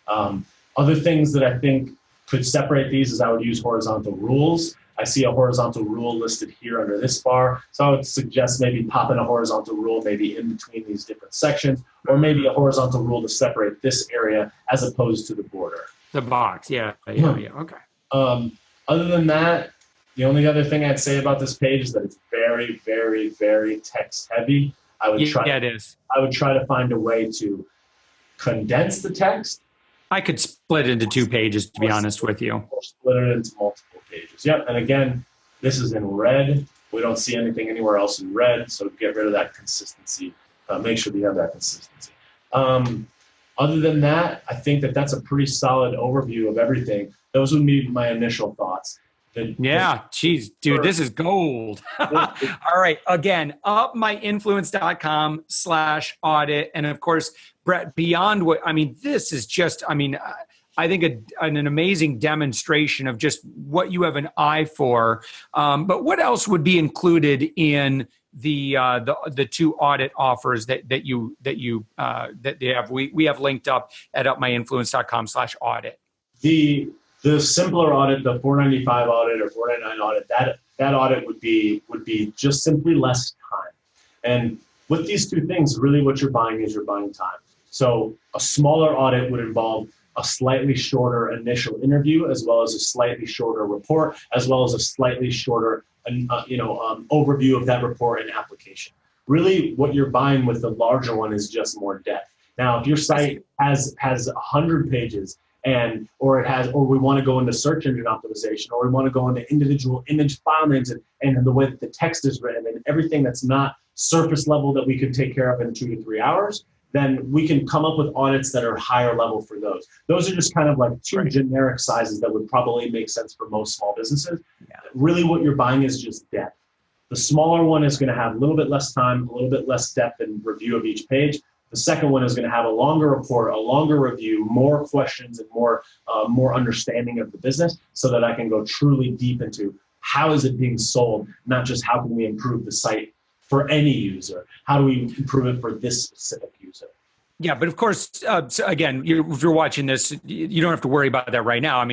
of them. Other things that I think could separate these is I would use horizontal rules. I see a horizontal rule listed here under this bar. So I would suggest maybe popping a horizontal rule maybe in between these different sections, or maybe a horizontal rule to separate this area as opposed to the border. The box, yeah, okay. Other than that, the only other thing I'd say about this page is that it's very, very, very text heavy. It is. I would try to find a way to condense the text. I could split it into 2 pages, to be honest with you. Or split it into multiple pages. Yep, and again, this is in red. We don't see anything anywhere else in red, so get rid of that consistency. Make sure that you have that consistency. Other than that, I think that that's a pretty solid overview of everything. Those would be my initial thoughts. Geez, dude, this is gold. All right. Again, upmyinfluence.com/audit. And of course, Brett, beyond this is just, I think an amazing demonstration of just what you have an eye for. But what else would be included in the 2 audit offers that you have? We have linked up at upmyinfluence.com/audit. The simpler audit, the 495 audit or 499 audit, that audit would be just simply less time. And with these 2 things, really what you're buying is you're buying time. So a smaller audit would involve a slightly shorter initial interview, as well as a slightly shorter report, as well as a slightly shorter overview of that report and application. Really, what you're buying with the larger one is just more depth. Now, if your site has 100 pages, or we want to go into search engine optimization, or we want to go into individual image file names and the way that the text is written and everything that's not surface level that we could take care of in 2 to 3 hours, then we can come up with audits that are higher level for those. Those are just kind of like 2 generic sizes that would probably make sense for most small businesses. Yeah. Really what you're buying is just depth. The smaller one is going to have a little bit less time, a little bit less depth and review of each page. The second one is going to have a longer report, a longer review, more questions, and more understanding of the business, so that I can go truly deep into how is it being sold, not just how can we improve the site for any user. How do we improve it for this specific user? Yeah, but of course, so again, if you're watching this, you don't have to worry about that right now.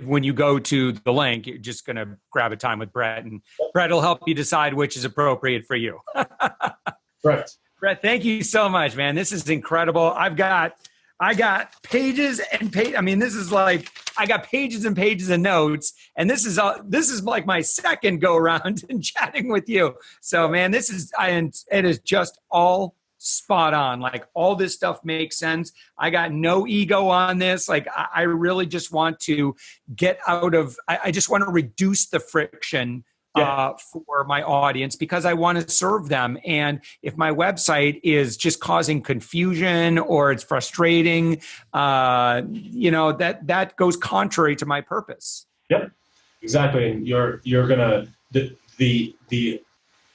When you go to the link, you're just going to grab a time with Brett, and Brett will help you decide which is appropriate for you. Correct. Brett, thank you so much, man. This is incredible. I got pages and pages. This is like, I got pages and pages of notes, and this is like my second go around in chatting with you. So, man, it is just all spot on. Like, all this stuff makes sense. I got no ego on this. Like, I really just want to get out of, I just want to reduce the friction for my audience, because I want to serve them. And if my website is just causing confusion or it's frustrating, that goes contrary to my purpose. Yep, exactly. And you're gonna the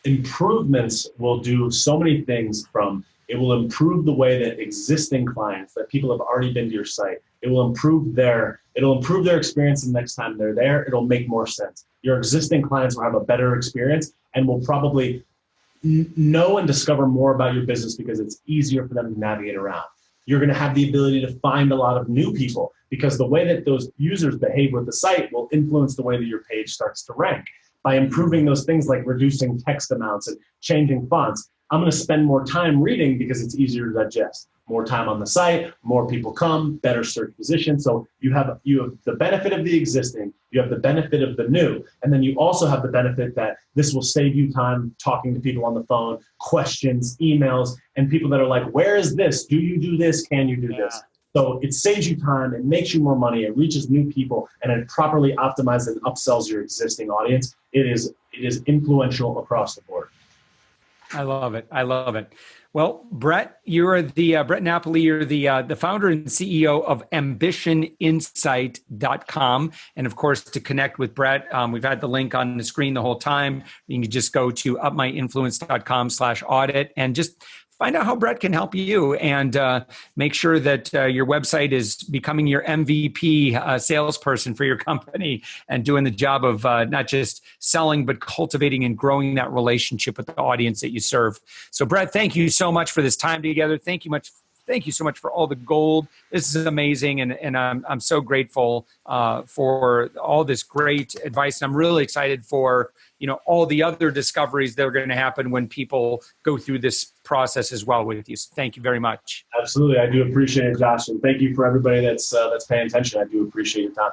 improvements will do so many things, from It will improve the way that existing clients, that people have already been to your site, it'll improve their experience the next time they're there. It'll make more sense. Your existing clients will have a better experience and will probably know and discover more about your business because it's easier for them to navigate around. You're going to have the ability to find a lot of new people because the way that those users behave with the site will influence the way that your page starts to rank. By improving those things like reducing text amounts and changing fonts, I'm going to spend more time reading because it's easier to digest. More time on the site, more people come, better search position. So you have the benefit of the existing, you have the benefit of the new, and then you also have the benefit that this will save you time talking to people on the phone, questions, emails, and people that are like, where is this? Do you do this? Can you do this? So it saves you time, it makes you more money, it reaches new people, and it properly optimizes and upsells your existing audience. It is influential across the board. I love it. I love it. Well, Brett, you're Brett Napoli. You're the founder and CEO of ambitioninsight.com. And of course, to connect with Brett, we've had the link on the screen the whole time. You can just go to upmyinfluence.com/audit and just find out how Brett can help you and make sure that your website is becoming your MVP salesperson for your company and doing the job of not just selling, but cultivating and growing that relationship with the audience that you serve. So Brett, thank you so much for this time together. Thank you so much for all the gold. This is amazing, and I'm so grateful for all this great advice. And I'm really excited for all the other discoveries that are going to happen when people go through this process as well with you. So thank you very much. Absolutely, I do appreciate it, Josh, and thank you for everybody that's paying attention. I do appreciate your time.